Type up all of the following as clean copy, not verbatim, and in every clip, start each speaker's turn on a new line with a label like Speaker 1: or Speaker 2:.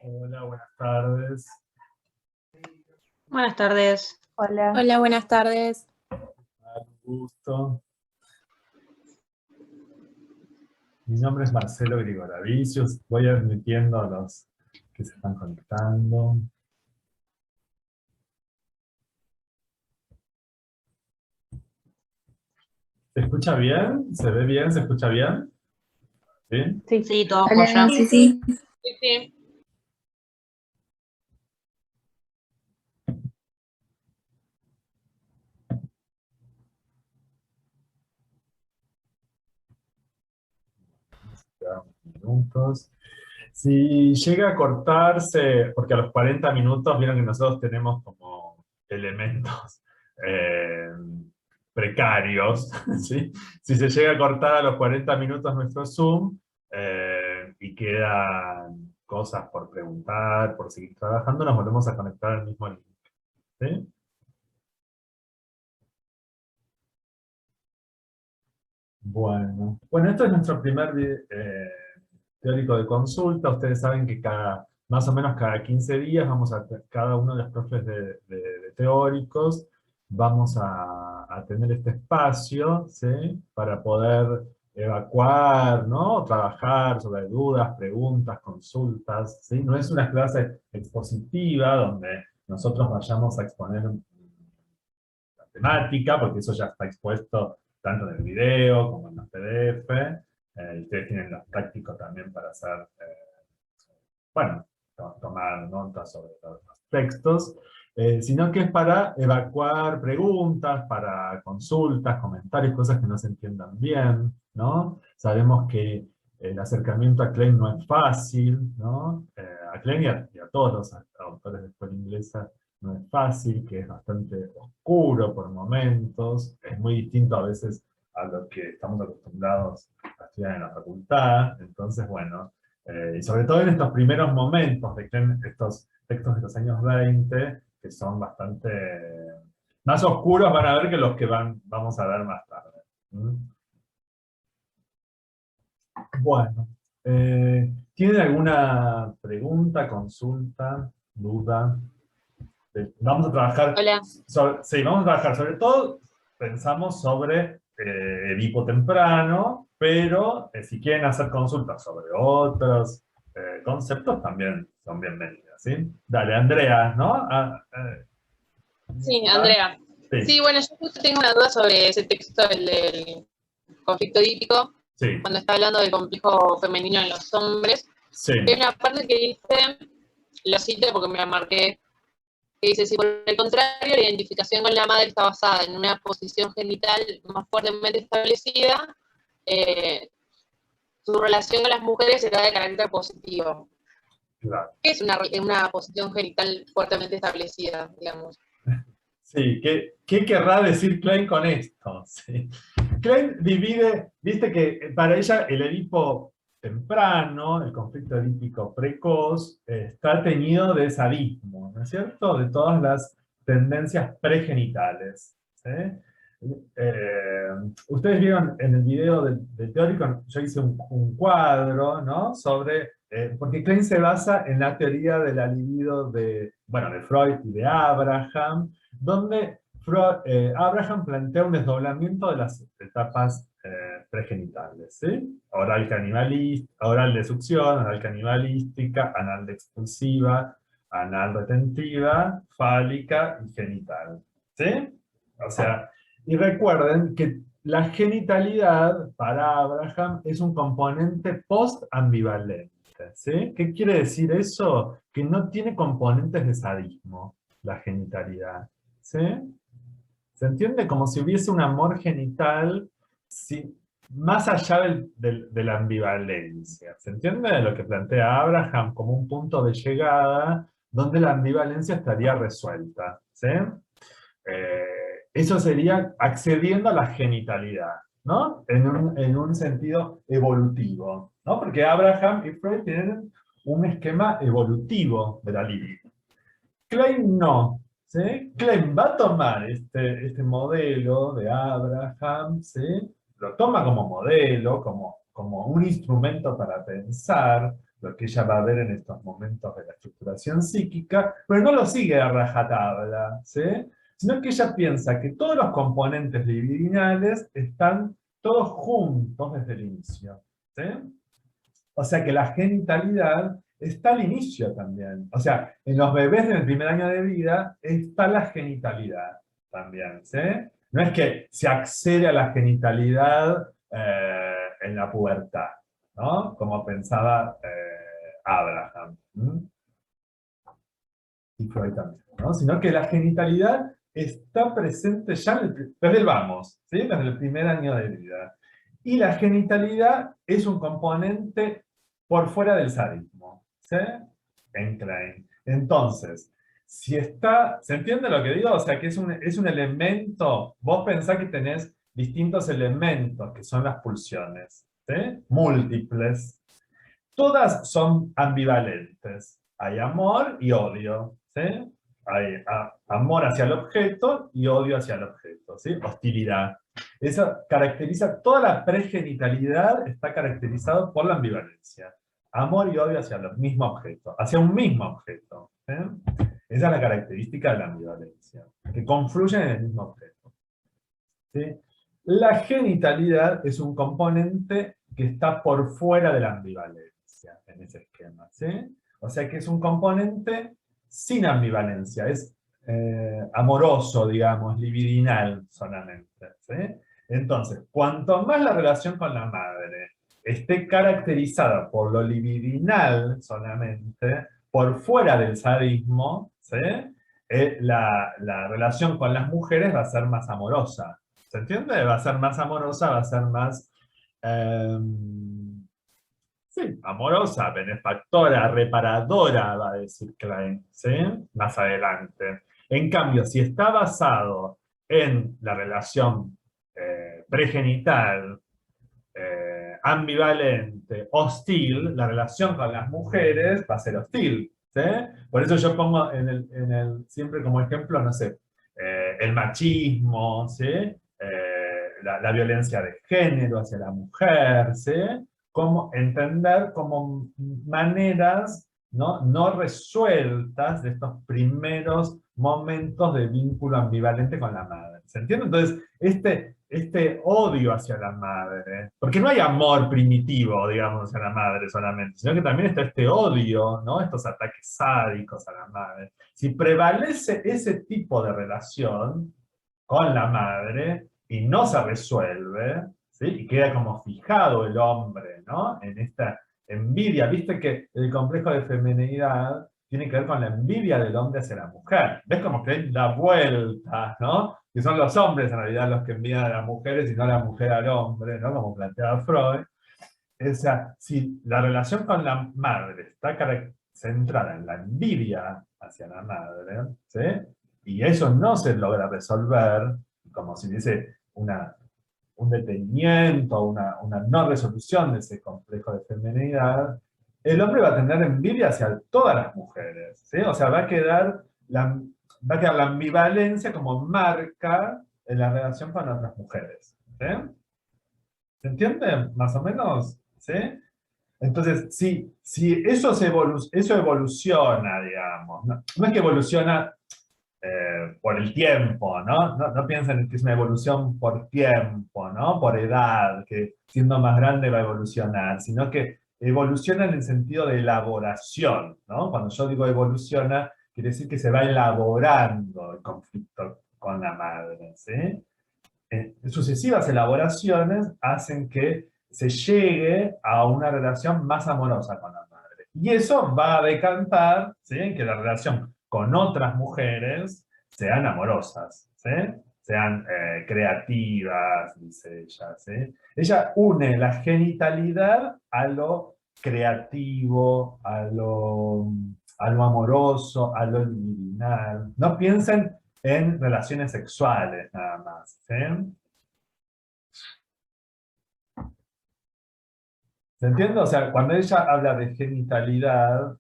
Speaker 1: Hola, buenas tardes.
Speaker 2: Buenas tardes.
Speaker 3: Hola.
Speaker 4: Hola, buenas tardes.
Speaker 1: Un gusto. Mi nombre es Marcelo Grigoravicius. Voy admitiendo a los que se están conectando. ¿Se escucha bien? ¿Se ve bien? ¿Se escucha bien? ¿Sí?
Speaker 2: Sí, todo
Speaker 4: Hola,
Speaker 2: joya.
Speaker 4: sí, sí.
Speaker 2: Sí.
Speaker 1: Ya, minutos. Si llega a cortarse, porque a los 40 minutos vieron que nosotros tenemos como elementos precarios, ¿sí? Si se llega a cortar a los 40 minutos nuestro Zoom y quedan cosas por preguntar, por seguir trabajando, nos volvemos a conectar al mismo link. ¿Sí? Bueno, esto es nuestro primer teórico de consulta. Ustedes saben que más o menos cada 15 días cada uno de los profes de teóricos vamos a tener este espacio, ¿sí? Para poder evacuar, ¿no? Trabajar sobre dudas, preguntas, consultas, ¿sí? No es una clase expositiva donde nosotros vayamos a exponer la temática, porque eso ya está expuesto tanto en el video como en los PDF. Y ustedes tienen los prácticos también para hacer, bueno, tomar notas sobre los textos, sino que es para evacuar preguntas, para consultas, comentarios, cosas que no se entiendan bien, ¿no? Sabemos que el acercamiento a Klein no es fácil, ¿no? A Klein y a todos los autores de escuela inglesa no es fácil, que es bastante oscuro por momentos, es muy distinto a veces a lo que estamos acostumbrados a estudiar en la facultad. Entonces, bueno, y sobre todo en estos primeros momentos de estos textos de los años 20, que son bastante más oscuros, van a ver que los que vamos a ver más tarde. Bueno, ¿tienen alguna pregunta, consulta, duda? Vamos a trabajar,
Speaker 2: Hola.
Speaker 1: sí, vamos a trabajar sobre todo, pensamos sobre Edipo temprano, pero si quieren hacer consultas sobre otros conceptos también son bienvenidas, ¿sí? Dale, Andrea, ¿no?
Speaker 2: Sí, Andrea.
Speaker 1: Sí.
Speaker 2: Sí, bueno, yo justo tengo una duda sobre ese texto, el del conflicto edípico,
Speaker 1: Sí.
Speaker 2: cuando está hablando del complejo femenino en los hombres.
Speaker 1: Sí.
Speaker 2: Hay una parte que dice, lo cito porque me la marqué, que dice, si por el contrario la identificación con la madre está basada en una posición genital más fuertemente establecida, su relación con las mujeres será de carácter positivo.
Speaker 1: Claro.
Speaker 2: ¿Qué es una posición genital fuertemente establecida, digamos?
Speaker 1: Sí, ¿qué querrá decir Klein con esto? Sí. Klein divide, viste que para ella el Edipo temprano, el conflicto edípico precoz, está teñido de sadismo, ¿no es cierto? De todas las tendencias pregenitales. ¿Sí? Ustedes vieron en el video del teórico, yo hice un cuadro, ¿no? Sobre, porque Klein se basa en la teoría de la libido de Freud y de Abraham, donde Abraham plantea un desdoblamiento de las etapas pregenitales, ¿sí? Oral de succión, oral canibalística, anal de expulsiva, anal retentiva, fálica y genital, ¿sí? O sea, y recuerden que la genitalidad para Abraham es un componente post-ambivalente, ¿sí? ¿Qué quiere decir eso? Que no tiene componentes de sadismo, la genitalidad, ¿sí? Se entiende como si hubiese un amor genital más allá de la ambivalencia. ¿Se entiende de lo que plantea Abraham como un punto de llegada donde la ambivalencia estaría resuelta? ¿Sí? Eso sería accediendo a la genitalidad, ¿no? En un sentido evolutivo, ¿no? Porque Abraham y Freud tienen un esquema evolutivo de la libido. Klein no, ¿sí? Klein va a tomar este modelo de Abraham, ¿sí? Lo toma como modelo, como como un instrumento para pensar lo que ella va a ver en estos momentos de la estructuración psíquica, pero no lo sigue a rajatabla, ¿sí? Sino que ella piensa que todos los componentes libidinales están todos juntos desde el inicio, ¿sí? O sea que la genitalidad está al inicio también. O sea, en los bebés en el primer año de vida está la genitalidad también, ¿sí? No es que se accede a la genitalidad en la pubertad, ¿no? Como pensaba Abraham. Y Freud también, ¿no? Sino que la genitalidad está presente ya desde el vamos, ¿sí? Desde el primer año de vida. Y la genitalidad es un componente por fuera del sadismo, ¿sí? En Klein. Entonces, si está, ¿se entiende lo que digo? O sea, que es un elemento, vos pensás que tenés distintos elementos, que son las pulsiones, ¿sí? Múltiples. Todas son ambivalentes. Hay amor y odio, ¿sí? Hay amor hacia el objeto y odio hacia el objeto, ¿sí? Hostilidad. Eso caracteriza, toda la pregenitalidad está caracterizada por la ambivalencia. Amor y odio hacia el mismo objeto, hacia un mismo objeto. ¿Sí? Esa es la característica de la ambivalencia, que confluyen en el mismo objeto. ¿Sí? La genitalidad es un componente que está por fuera de la ambivalencia en ese esquema. ¿Sí? O sea que es un componente sin ambivalencia, es amoroso, digamos, libidinal solamente. ¿Sí? Entonces, cuanto más la relación con la madre esté caracterizada por lo libidinal solamente, por fuera del sadismo, ¿sí? La relación con las mujeres va a ser más amorosa. ¿Se entiende? Va a ser más amorosa, va a ser más eh, sí, amorosa, benefactora, reparadora, va a decir Klein, ¿sí? Más adelante. En cambio, si está basado en la relación pregenital, ambivalente, hostil, la relación con las mujeres va a ser hostil, ¿sí? Por eso yo pongo siempre como ejemplo, no sé, el machismo, ¿sí? La violencia de género hacia la mujer, ¿sí? Cómo entender como maneras no resueltas de estos primeros momentos de vínculo ambivalente con la madre. ¿Se entiende? Entonces, este odio hacia la madre, porque no hay amor primitivo, digamos, hacia la madre solamente, sino que también está este odio, ¿no? Estos ataques sádicos a la madre. Si prevalece ese tipo de relación con la madre y no se resuelve, ¿sí? Y queda como fijado el hombre, ¿no? En esta envidia. Viste que el complejo de feminidad tiene que ver con la envidia del hombre hacia la mujer. ¿Ves como que hay la vuelta, ¿no? Que son los hombres en realidad los que envidian a las mujeres y no la mujer al hombre, ¿no? Como planteaba Freud. O sea, si la relación con la madre está centrada en la envidia hacia la madre, ¿sí? Y eso no se logra resolver, como si hubiese un detenimiento, una no resolución de ese complejo de feminidad, el hombre va a tener envidia hacia todas las mujeres, ¿sí? O sea, va a quedar la ambivalencia como marca en la relación con otras mujeres, ¿sí? ¿Se entiende? Más o menos, ¿sí? Entonces, si eso evoluciona, digamos, no es que evoluciona por el tiempo, ¿no? No piensen que es una evolución por tiempo, ¿no? Por edad, que siendo más grande va a evolucionar, sino que evoluciona en el sentido de elaboración, ¿no? Cuando yo digo evoluciona, quiere decir que se va elaborando el conflicto con la madre, ¿sí? Sucesivas elaboraciones hacen que se llegue a una relación más amorosa con la madre. Y eso va a decantar, ¿sí? En que la relación con otras mujeres sean amorosas, ¿sí? Sean creativas, dice ella, ¿sí? Ella une la genitalidad a lo creativo, a lo amoroso, a lo libidinal. No piensen en relaciones sexuales nada más, ¿sí? ¿Se entiende? O sea, cuando ella habla de genitalidad,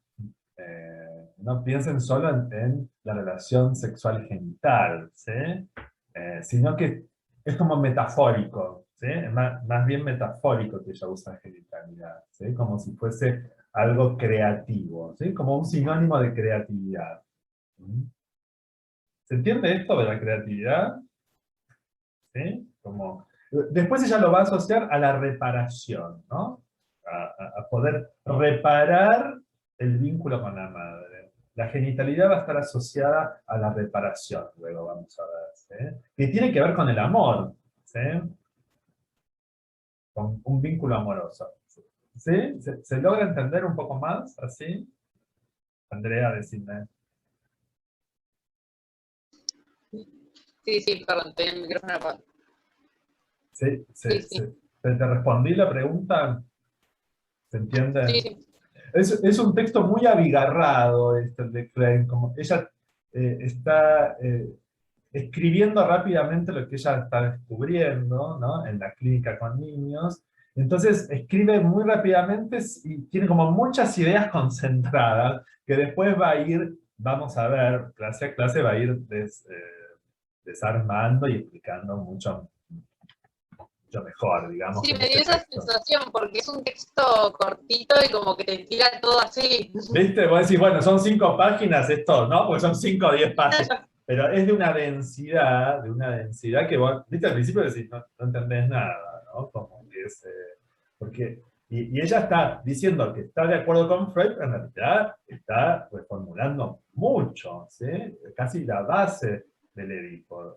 Speaker 1: no piensen solo en la relación sexual genital, ¿sí? Sino que es como metafórico, ¿sí? ¿sí? Es más bien metafórico que ella usa genitalidad, ¿sí? Como si fuese algo creativo, ¿sí? Como un sinónimo de creatividad. ¿Mm? ¿Se entiende esto de la creatividad? ¿Sí? Como, después ella lo va a asociar a la reparación, ¿no? A poder reparar el vínculo con la madre. La genitalidad va a estar asociada a la reparación, luego vamos a ver, ¿sí? Que tiene que ver con el amor, ¿sí? Con un vínculo amoroso. ¿Sí? ¿Se logra entender un poco más así? Andrea, decime.
Speaker 2: Sí, sí, perdón, tenía el micrófono apagado.
Speaker 1: ¿Sí?
Speaker 2: Sí, sí,
Speaker 1: ¿Te respondí la pregunta? ¿Se entiende?
Speaker 2: sí, sí.
Speaker 1: Es un texto muy abigarrado, este, el de Klein, como ella está escribiendo rápidamente lo que ella está descubriendo, ¿no? En la clínica con niños. Entonces escribe muy rápidamente y tiene como muchas ideas concentradas que después va a ir, vamos a ver, clase a clase va a ir desarmando y explicando mucho, mucho mejor, digamos,
Speaker 2: Sí,
Speaker 1: en
Speaker 2: me dio
Speaker 1: este
Speaker 2: esa
Speaker 1: texto.
Speaker 2: sensación porque es un texto cortito y como que te tira todo así.
Speaker 1: ¿Viste? Vos decís, bueno, son 5 páginas esto, ¿no? Pues son 5 o 10 páginas. Pero es de una densidad que vos, viste, al principio decís, no entendés nada, ¿no? Como que es, porque, y ella está diciendo que está de acuerdo con Freud, pero en realidad está reformulando mucho, ¿sí? Casi la base del Edipo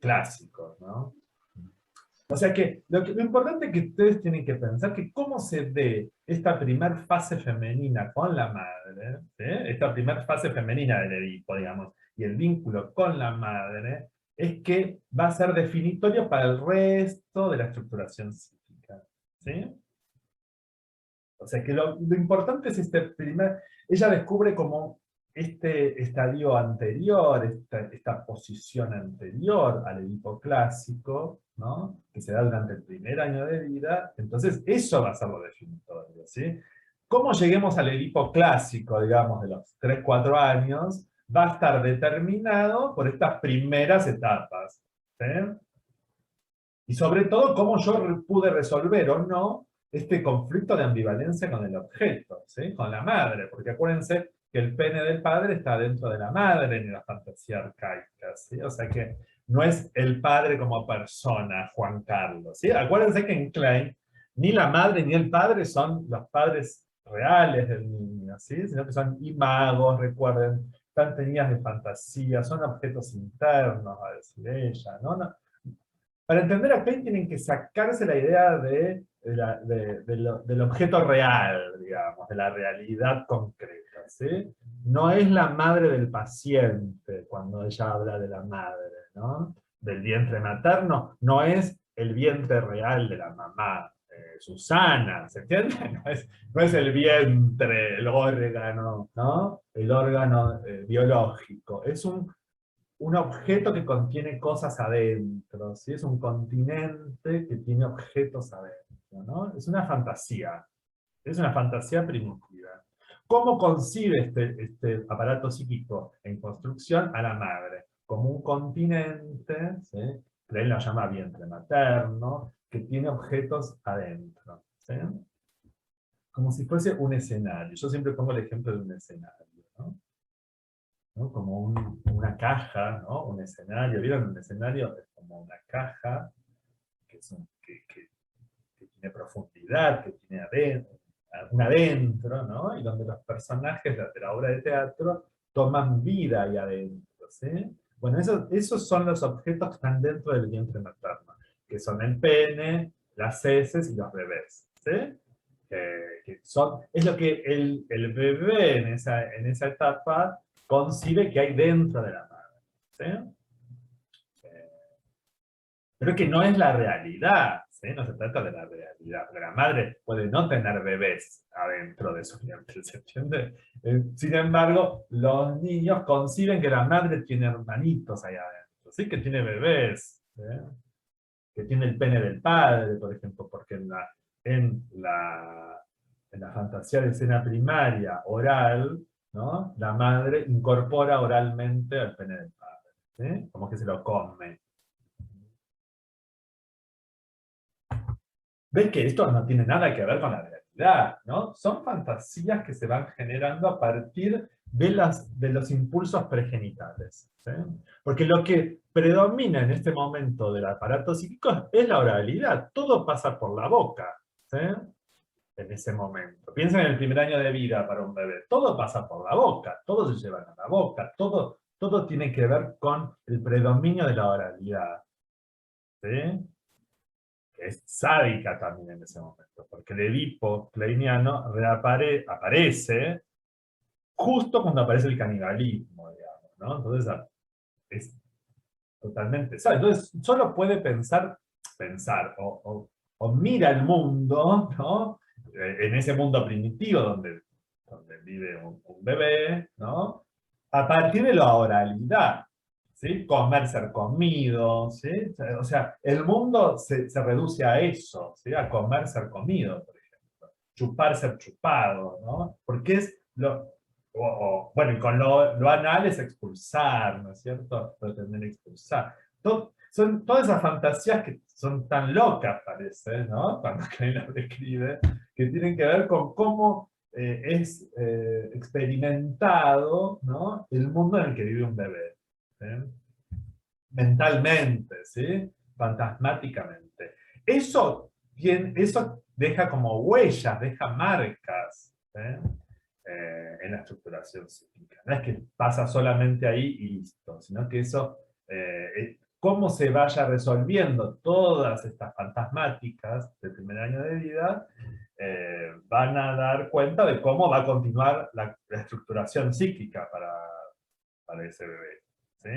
Speaker 1: clásico, ¿no? O sea que lo importante es que ustedes tienen que pensar que cómo se ve esta primer fase femenina con la madre, ¿sí? Esta primer fase femenina del Edipo, digamos, y el vínculo con la madre, es que va a ser definitorio para el resto de la estructuración psíquica. ¿Sí? O sea que lo importante es este primer... Ella descubre como este estadio anterior, esta posición anterior al Edipo clásico, ¿no? Que se da durante el primer año de vida, entonces eso va a ser lo definitorio, ¿sí? Cómo lleguemos al Edipo clásico, digamos, de los 3, 4 años, va a estar determinado por estas primeras etapas, ¿sí? Y sobre todo, cómo yo pude resolver o no este conflicto de ambivalencia con el objeto, ¿sí? Con la madre, porque acuérdense que el pene del padre está dentro de la madre en la fantasía arcaica, ¿sí? O sea que no es el padre como persona, Juan Carlos, ¿sí? Acuérdense que en Klein ni la madre ni el padre son los padres reales del niño, ¿sí? Sino que son imagos, recuerden, están tenidas de fantasía, son objetos internos, va a decir ella, ¿no? Para entender a Klein tienen que sacarse la idea del objeto real, digamos, de la realidad concreta, ¿sí? No es la madre del paciente cuando ella habla de la madre, ¿no? Del vientre materno, no es el vientre real de la mamá, Susana, ¿se entiende? No es el vientre, el órgano, ¿no? El órgano biológico, es un objeto que contiene cosas adentro, ¿sí? Es un continente que tiene objetos adentro, ¿no? Es una fantasía primitiva. ¿Cómo concibe este aparato psíquico en construcción a la madre? Como un continente, ¿sí? Que él lo llama vientre materno, que tiene objetos adentro, ¿sí? Como si fuese un escenario. Yo siempre pongo el ejemplo de un escenario, ¿no? ¿No? Como una caja, ¿no? Un escenario. ¿Vieron? Un escenario es como una caja que tiene profundidad, que tiene un adentro, ¿no? Y donde los personajes de la obra de teatro toman vida ahí adentro, ¿sí? Bueno, esos son los objetos que están dentro del vientre materno, que son el pene, las heces y los bebés, ¿sí? Es lo que el bebé en esa etapa concibe que hay dentro de la madre, ¿sí? Pero que no es la realidad, ¿sí? No se trata de la realidad, porque la madre puede no tener bebés adentro de su vientre, ¿se entiende? Sin embargo, los niños conciben que la madre tiene hermanitos ahí adentro, ¿sí? Que tiene bebés, ¿sí? Que tiene el pene del padre, por ejemplo, porque en la fantasía de escena primaria oral, ¿no? La madre incorpora oralmente al pene del padre, ¿sí? Como que se lo come. ves que esto no tiene nada que ver con la realidad, ¿no? Son fantasías que se van generando a partir de los impulsos pregenitales, ¿sí? Porque lo que predomina en este momento del aparato psíquico es la oralidad, todo pasa por la boca, ¿sí? En ese momento. Piensa en el primer año de vida para un bebé, todo pasa por la boca, todo se lleva a la boca, todo tiene que ver con el predominio de la oralidad, ¿sí? Que es sádica también en ese momento, porque el Edipo kleiniano aparece justo cuando aparece el canibalismo, digamos, ¿no? Entonces es totalmente sádico. Entonces solo puede pensar o mira el mundo, ¿no? En ese mundo primitivo donde vive un bebé, ¿no? A partir de la oralidad, ¿sí? Comer, ser comido, ¿sí? O sea, el mundo se reduce a eso, ¿sí? A comer, ser comido, por ejemplo. Chupar, ser chupado, ¿no? Porque es bueno, y con lo anal es expulsar, ¿no es cierto? Pretender expulsar. Son todas esas fantasías que son tan locas, parece, ¿no? Cuando Klein las describe, que tienen que ver con cómo es experimentado, ¿no? El mundo en el que vive un bebé. ¿Sí? Mentalmente, ¿sí? Fantasmáticamente. Eso deja como huellas, deja marcas, ¿sí? En la estructuración psíquica. No es que pasa solamente ahí y listo, sino que eso, cómo se vaya resolviendo todas estas fantasmáticas del primer año de vida, van a dar cuenta de cómo va a continuar la estructuración psíquica para ese bebé. ¿Sí?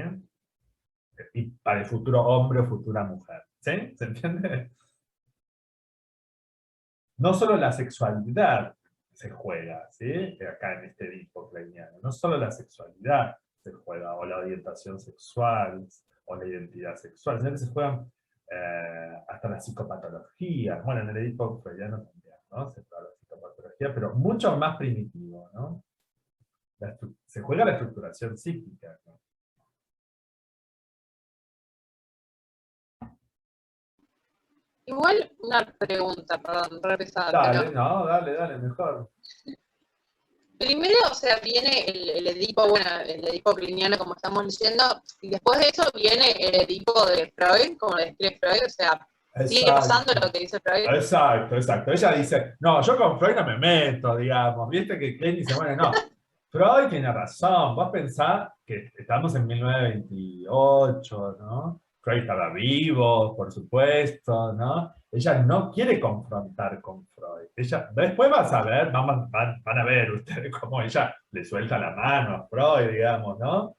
Speaker 1: Y para el futuro hombre o futura mujer. ¿Sí? ¿Se entiende? No solo la sexualidad se juega, ¿sí? Acá en este Edipo kleiniano, no solo la sexualidad se juega, o la orientación sexual, o la identidad sexual, sino que se juegan hasta las psicopatologías. Bueno, en el Edipo kleiniano también, ¿no? Se juega la psicopatología, pero mucho más primitivo, ¿no? Se juega la estructuración psíquica, ¿no?
Speaker 2: Igual una pregunta, perdón, re pesada,
Speaker 1: Dale,
Speaker 2: pero
Speaker 1: no, dale, mejor.
Speaker 2: primero, o sea, viene el Edipo, bueno, el Edipo kliniano, como estamos diciendo, y después de eso viene el Edipo de Freud, como lo describe Freud, o sea, sigue pasando
Speaker 1: Exacto.
Speaker 2: lo que dice Freud.
Speaker 1: Exacto. Ella dice, no, yo con Freud no me meto, digamos. Viste que Klein dice, bueno, no, Freud tiene razón. Vos pensás que estamos en 1928, ¿no? Freud estaba vivo, por supuesto, ¿no? Ella no quiere confrontar con Freud. Después vas a ver, van a ver ustedes cómo ella le suelta la mano a Freud, digamos, ¿no?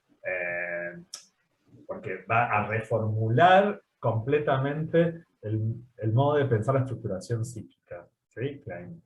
Speaker 1: Porque va a reformular completamente el modo de pensar la estructuración psíquica. ¿Sí? Klein.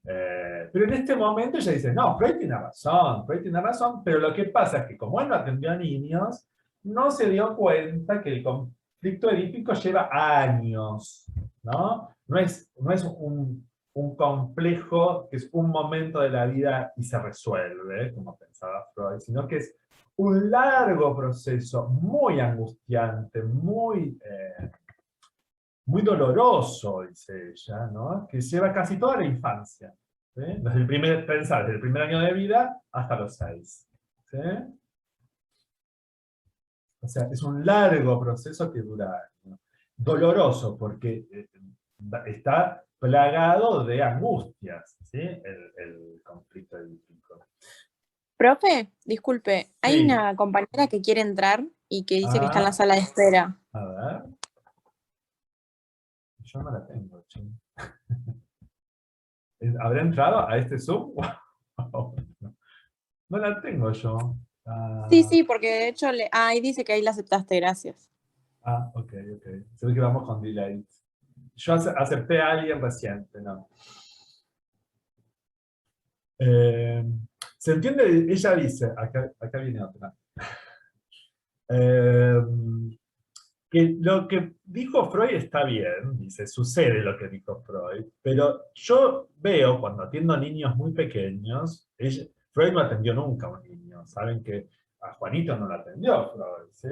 Speaker 1: Pero en este momento ella dice, no, Freud tiene razón, pero lo que pasa es que como él no atendió a niños, no se dio cuenta que el conflicto edípico lleva años, ¿no? No es un complejo que es un momento de la vida y se resuelve, como pensaba Freud, sino que es un largo proceso muy angustiante, muy doloroso, dice ella, ¿no? Que lleva casi toda la infancia. ¿Sí? Desde el primer año de vida hasta los 6. ¿Sí? O sea, es un largo proceso que dura años. Doloroso, porque está plagado de angustias, ¿sí? El conflicto edípico.
Speaker 3: Profe, disculpe, hay
Speaker 1: Sí.
Speaker 3: una compañera que quiere entrar y que dice que está en la
Speaker 1: Ah,
Speaker 3: sala de espera.
Speaker 1: a ver. Yo no la tengo, che. ¿Habrá entrado a este Zoom? No la tengo yo.
Speaker 3: Sí,
Speaker 1: Ah,
Speaker 3: sí, porque de hecho, ahí dice que ahí la aceptaste, gracias.
Speaker 1: ok. Se ve que vamos con delay. Yo acepté a alguien reciente, ¿no? Eh, ¿Se entiende? Ella dice, acá viene otra, eh, que lo que dijo Freud está bien, dice, sucede lo que dijo Freud, pero yo veo cuando atiendo a niños muy pequeños, Freud no atendió nunca a un niño, saben que a Juanito no lo atendió Freud, ¿sí?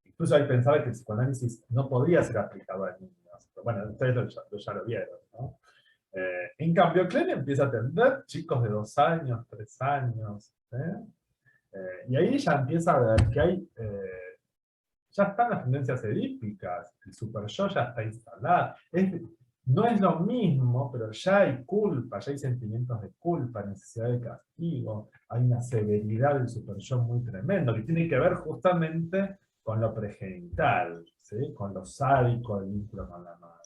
Speaker 1: Incluso hay pensaba que el psicoanálisis no podría ser aplicado a niños, Bueno, ustedes ya lo vieron, ¿no? En cambio, Klein empieza a atender chicos de 2 años, 3 años, y ahí ya empieza a ver que hay, ya están las tendencias edípicas, el super yo ya está instalado. No es lo mismo, pero ya hay culpa, ya hay sentimientos de culpa, necesidad de castigo, hay una severidad del super yo muy tremendo, que tiene que ver justamente con lo pregenital, ¿sí? Con lo sádico del vínculo con la madre.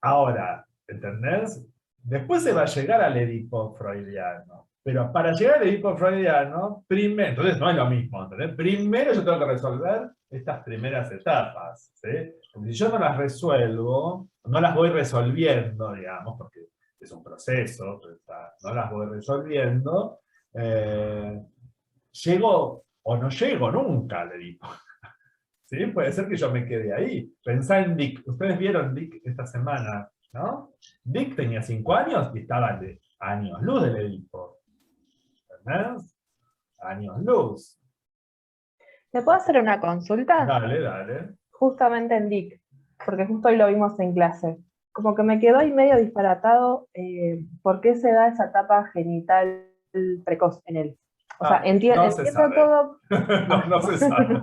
Speaker 1: Ahora, ¿entendés? Después se va a llegar al Edipo freudiano. Pero para llegar al Edipo freudiano, primero, entonces no es lo mismo, ¿entendés? Primero yo tengo que resolver estas primeras etapas, ¿sí? Porque si yo no las resuelvo, no las voy resolviendo, digamos, porque es un proceso, no las voy resolviendo, llego o no llego nunca al Edipo. ¿Sí? Puede ser que yo me quede ahí. Pensá en Dick. Ustedes vieron Dick esta semana, ¿no? Dick tenía 5 años y estaba de años luz del Edipo. ¿Entendés? Años luz.
Speaker 4: ¿Te puedo hacer una consulta?
Speaker 1: Dale, dale.
Speaker 4: Justamente en Dick, porque justo hoy lo vimos en clase. Como que me quedó ahí medio disparatado por qué se da esa etapa genital precoz en él. O sea, entiendo todo.
Speaker 1: No se sabe.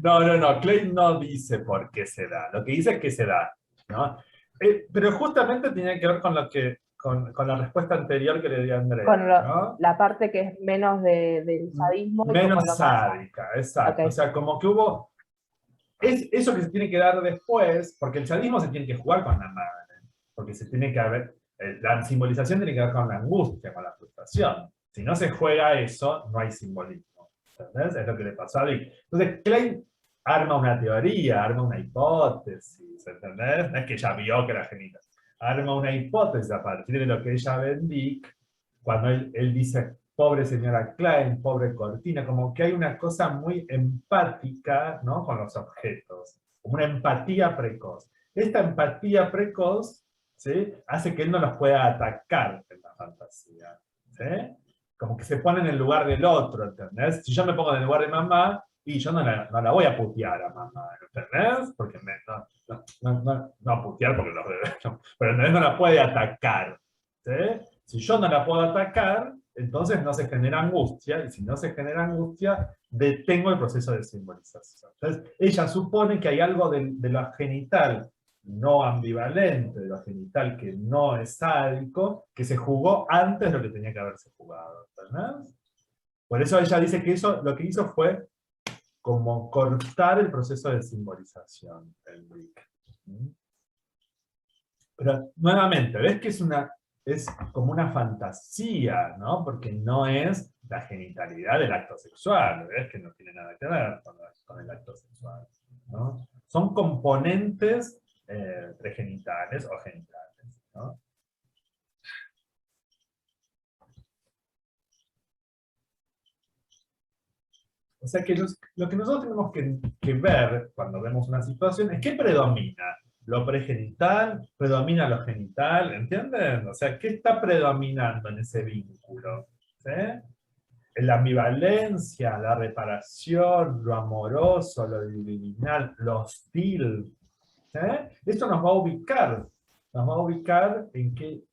Speaker 1: No. Klein no dice por qué se da. Lo que dice es que se da, ¿no? Pero justamente tiene que ver con lo que con la respuesta anterior que le di a Andrea.
Speaker 4: Con
Speaker 1: ¿no?
Speaker 4: la parte que es menos del sadismo.
Speaker 1: Menos sádica, exacto. Okay. O sea, como que hubo... Es eso que se tiene que dar después, porque el sadismo se tiene que jugar con la madre. Porque se tiene que haber... La simbolización tiene que ver con la angustia, con la frustración. Si no se juega eso, no hay simbolismo. ¿Entendés? Es lo que le pasó a Dick. Entonces, Klein arma una teoría, arma una hipótesis, ¿entendés? No es que ella vio que era genital. Arma una hipótesis a partir de lo que ella ve en Dick, cuando él dice, pobre señora Klein, pobre Cortina, como que hay una cosa muy empática, ¿no? Con los objetos, como una empatía precoz. Esta empatía precoz, ¿sí? Hace que él no los pueda atacar en la fantasía, ¿sí? Como que se pone en el lugar del otro, ¿entendés? Si yo me pongo en el lugar de mamá, y yo no la voy a putear a mamá, ¿entendés? Porque no putear porque pero ¿entendés? No la puede atacar, ¿sí? Si yo no la puedo atacar, entonces no se genera angustia, y si no se genera angustia, detengo el proceso de simbolización. Entonces, ella supone que hay algo de lo genital no ambivalente, de lo genital que no es sádico, que se jugó antes de lo que tenía que haberse jugado, ¿verdad? Por eso ella dice que eso lo que hizo fue como cortar el proceso de simbolización del Dick. Pero nuevamente, ves que es como una fantasía, ¿no? Porque no es la genitalidad del acto sexual, ves que no tiene nada que ver con el acto sexual, ¿no? Son componentes pregenitales o genitales, ¿no? O sea que lo que nosotros tenemos que ver cuando vemos una situación es qué predomina. Lo pregenital, predomina lo genital, ¿entienden? O sea, ¿qué está predominando en ese vínculo? ¿Sí? La ambivalencia, la reparación, lo amoroso, lo divinal, lo hostil. ¿Sí? Esto nos va a ubicar en qué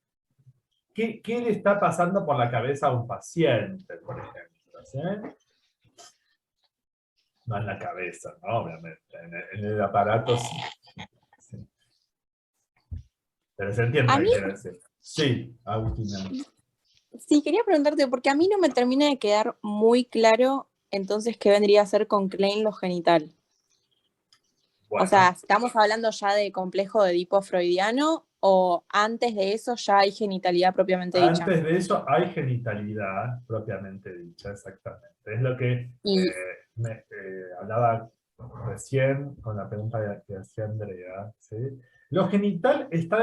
Speaker 1: le está pasando por la cabeza a un paciente, por ejemplo. ¿Sí? No en la cabeza, ¿no? Obviamente, en el aparato sí. Sí. Pero se entiende lo que quiere decir. Sí, Agustina.
Speaker 3: Sí, quería preguntarte, porque a mí no me termina de quedar muy claro entonces qué vendría a ser con Klein lo genital. Bueno. O sea, ¿estamos hablando ya de complejo de Edipo freudiano o antes de eso ya hay genitalidad propiamente dicha?
Speaker 1: Antes de eso hay genitalidad propiamente dicha, exactamente. Es lo que hablaba recién con la pregunta que hacía Andrea. ¿Sí? Lo genital está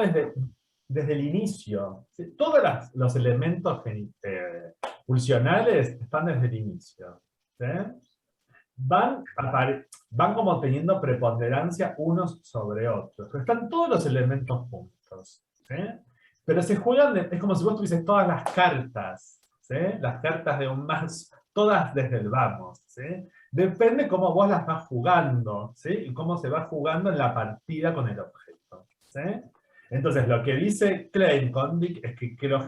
Speaker 1: desde el inicio. ¿Sí? Todos los elementos pulsionales están desde el inicio. ¿Sí? Van como teniendo preponderancia unos sobre otros. Pero están todos los elementos juntos. ¿Sí? Pero se juegan, es como si vos tuvieses todas las cartas, ¿sí? Las cartas de un mazo, todas desde el vamos, ¿sí? Depende cómo vos las vas jugando, ¿sí? Y cómo se va jugando en la partida con el objeto, ¿sí? Entonces, lo que dice Klein con Dick es que la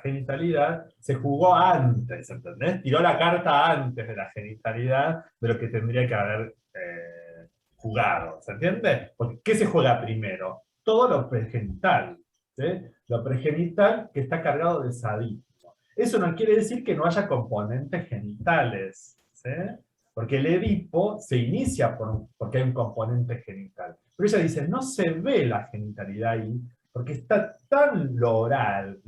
Speaker 1: genitalidad se jugó antes, ¿entendés? Tiró la carta antes de la genitalidad de lo que tendría que haber jugado, ¿se entiende? Porque ¿qué se juega primero? Todo lo pregenital, ¿sí? Lo pregenital que está cargado de sadismo. Eso no quiere decir que no haya componentes genitales, ¿sí? Porque el Edipo se inicia porque hay un componente genital. Pero ella dice, no se ve la genitalidad ahí, porque está tan lo oral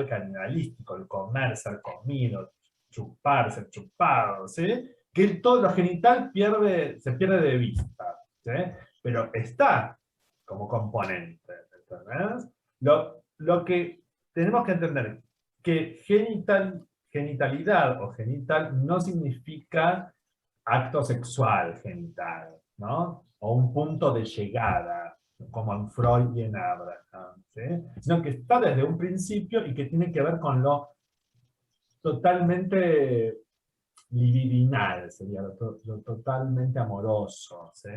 Speaker 1: canibalístico, el comer, ser comido, chupar, ser chupado, ¿sí? Que todo lo genital se pierde de vista, ¿sí? Pero está como componente, ¿entendés? Lo que tenemos que entender, que genitalidad o genital no significa acto sexual genital, ¿no? O un punto de llegada, como en Freud y en Abraham, ¿sí? Sino que está desde un principio y que tiene que ver con lo totalmente libidinal, sería lo totalmente amoroso, ¿sí?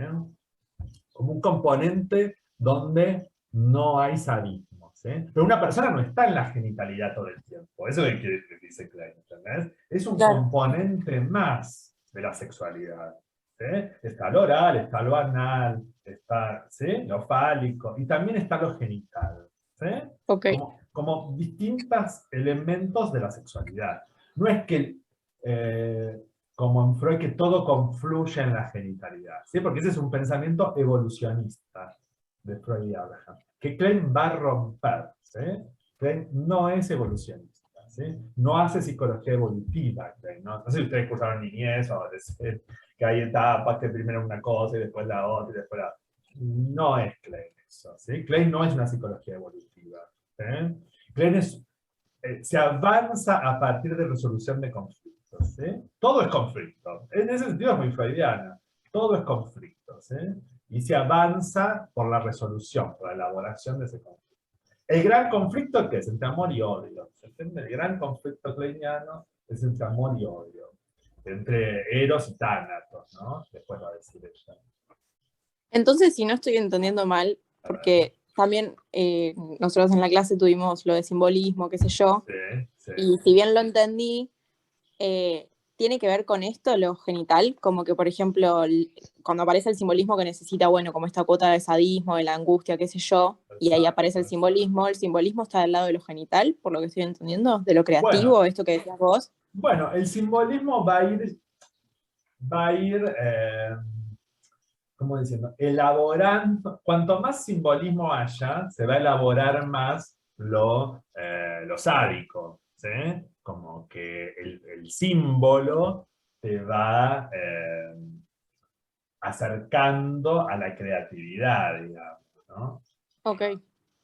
Speaker 1: Como un componente donde no hay sadismo, ¿sí? Pero una persona no está en la genitalidad todo el tiempo, eso es lo que dice Klein, ¿entendés? Es un componente más de la sexualidad, ¿sí? Está lo oral, está lo anal, está, ¿sí? Lo fálico, y también está lo genital, ¿sí?
Speaker 3: Okay.
Speaker 1: Como distintos elementos de la sexualidad. No es que como en Freud, que todo confluye en la genitalidad, ¿sí? Porque ese es un pensamiento evolucionista de Freud y Abraham, que Klein va a romper, ¿sí? Klein no es evolucionista, ¿sí? No hace psicología evolutiva, Klein, ¿no? No sé si ustedes cursaron niñez o que hay etapas, que primero una cosa y después la otra y después la... No es Klein eso, ¿sí? Klein no es una psicología evolutiva, ¿sí? Klein se avanza a partir de resolución de conflictos. ¿Sí? Todo es conflicto. En ese sentido es muy freudiana. Todo es conflicto. ¿Sí? Y se avanza por la resolución, por la elaboración de ese conflicto. El gran conflicto, ¿qué es? Entre amor y odio. ¿Se entiende? El gran conflicto kleiniano es entre amor y odio. Entre Eros y Tánatos, ¿no? Después va a decir ella.
Speaker 3: Entonces, si no estoy entendiendo mal, porque también nosotros en la clase tuvimos lo de simbolismo, qué sé yo,
Speaker 1: Sí, sí.
Speaker 3: y si bien lo entendí, tiene que ver con esto, lo genital, como que, por ejemplo, cuando aparece el simbolismo que necesita, bueno, como esta cuota de sadismo, de la angustia, qué sé yo, y ahí aparece el simbolismo está del lado de lo genital, por lo que estoy entendiendo, de lo creativo,
Speaker 1: Bueno,
Speaker 3: esto que decías vos.
Speaker 1: Bueno, el simbolismo va a ir ¿cómo diciendo? Elaborando, cuanto más simbolismo haya, se va a elaborar más lo sádico, ¿sí? Como que el símbolo te va acercando a la creatividad, digamos, ¿no?
Speaker 3: Ok.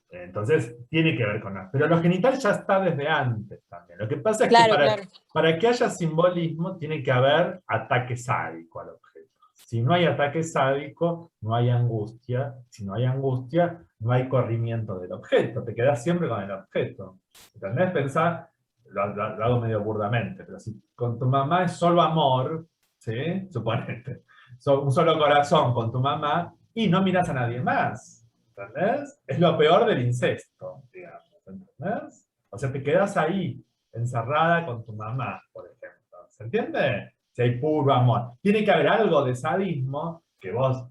Speaker 1: Entonces, tiene que ver con eso. Pero lo genital ya está desde antes también. Lo que pasa es que
Speaker 3: Claro.
Speaker 1: para que haya simbolismo, tiene que haber ataque sádico al objeto. Si no hay ataque sádico, no hay angustia. Si no hay angustia, no hay corrimiento del objeto. Te quedas siempre con el objeto. ¿Entendés? Pensá, lo hago medio burdamente, pero si con tu mamá es solo amor, ¿sí? Suponete, un solo corazón con tu mamá, y no miras a nadie más. ¿Entendés? Es lo peor del incesto, digamos, ¿entendés? O sea, te quedas ahí, encerrada con tu mamá, por ejemplo. ¿Se entiende? Si hay puro amor. Tiene que haber algo de sadismo que vos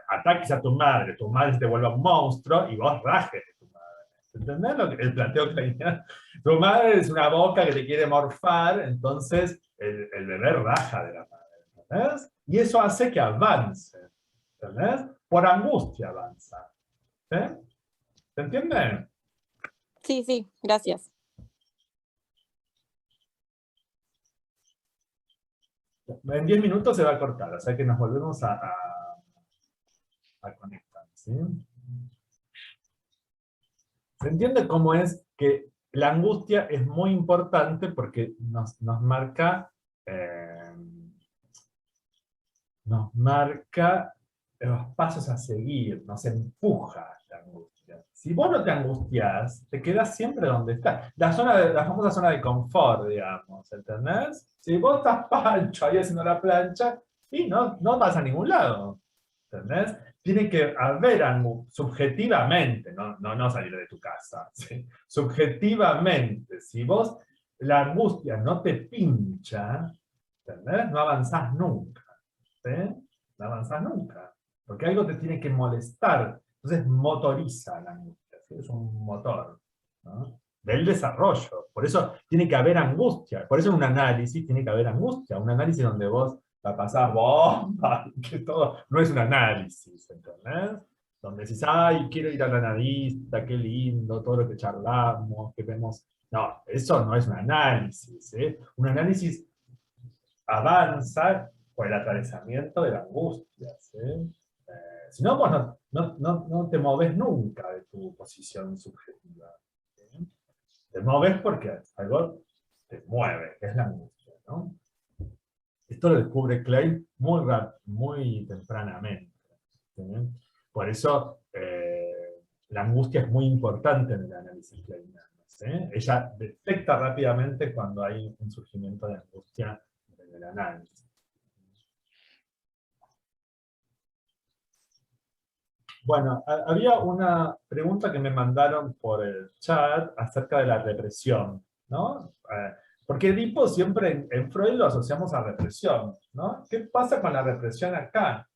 Speaker 1: ataques a tu madre se te vuelva un monstruo y vos rajes de tu madre. ¿Entendés lo que el planteo kleiniano? Tu madre es una boca que te quiere morfar, entonces el bebé raja de la madre. ¿Entendés? Y eso hace que avance. ¿Entendés? Por angustia avanza. ¿Sí? ¿Se entiende?
Speaker 3: Sí, gracias.
Speaker 1: En 10 minutos se va a cortar, o sea que nos volvemos a conectar. ¿Sí? ¿Se entiende cómo es que la angustia es muy importante porque nos marca los pasos a seguir, nos empuja la angustia. angustia. Si vos no te angustiás, te quedás siempre donde estás. La famosa zona de confort, digamos, ¿entendés? Si vos estás pancho ahí haciendo la plancha, y no vas a ningún lado, ¿entendés? Tiene que haber subjetivamente, no salir de tu casa, ¿sí? Subjetivamente, si vos la angustia no te pincha, ¿entendés? No avanzás nunca, ¿sí? No avanzás nunca, porque algo te tiene que molestar, entonces motoriza la angustia, ¿sí? Es un motor, ¿no? Del desarrollo, por eso tiene que haber angustia, por eso en un análisis tiene que haber angustia, un análisis donde vos la pasás bomba, que todo, no es un análisis, ¿entendés? Donde decís, ay, quiero ir al analista, qué lindo, todo lo que charlamos, que vemos. No, eso no es un análisis, ¿eh? Un análisis avanza por el atravesamiento de la angustia, ¿sí? Si no, vos no te moves nunca de tu posición subjetiva, ¿sí? Te moves porque algo te mueve, que es la angustia, ¿no? Esto lo descubre Klein muy tempranamente, ¿sí? Por eso la angustia es muy importante en el análisis kleiniano, ¿sí? Ella detecta rápidamente cuando hay un surgimiento de angustia en el análisis. Bueno, había una pregunta que me mandaron por el chat acerca de la represión, ¿no? Porque Edipo siempre en Freud lo asociamos a represión, ¿no? ¿Qué pasa con la represión acá?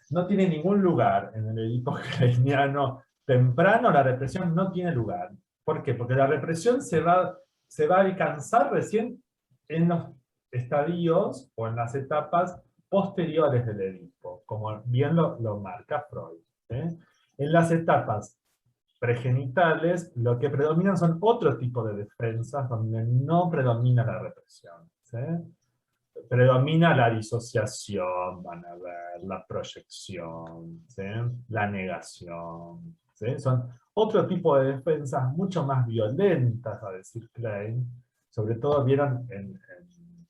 Speaker 1: No tiene ningún lugar en el Edipo kleiniano temprano, la represión no tiene lugar. ¿Por qué? Porque la represión se va a alcanzar recién en los estadios o en las etapas posteriores del Edipo, como bien lo marca Freud, ¿sí? En las etapas pregenitales, lo que predominan son otro tipo de defensas donde no predomina la represión, ¿sí? Predomina la disociación, van a ver, la proyección, ¿sí? La negación, ¿sí? Son otro tipo de defensas mucho más violentas, a decir Klein. Sobre todo vieron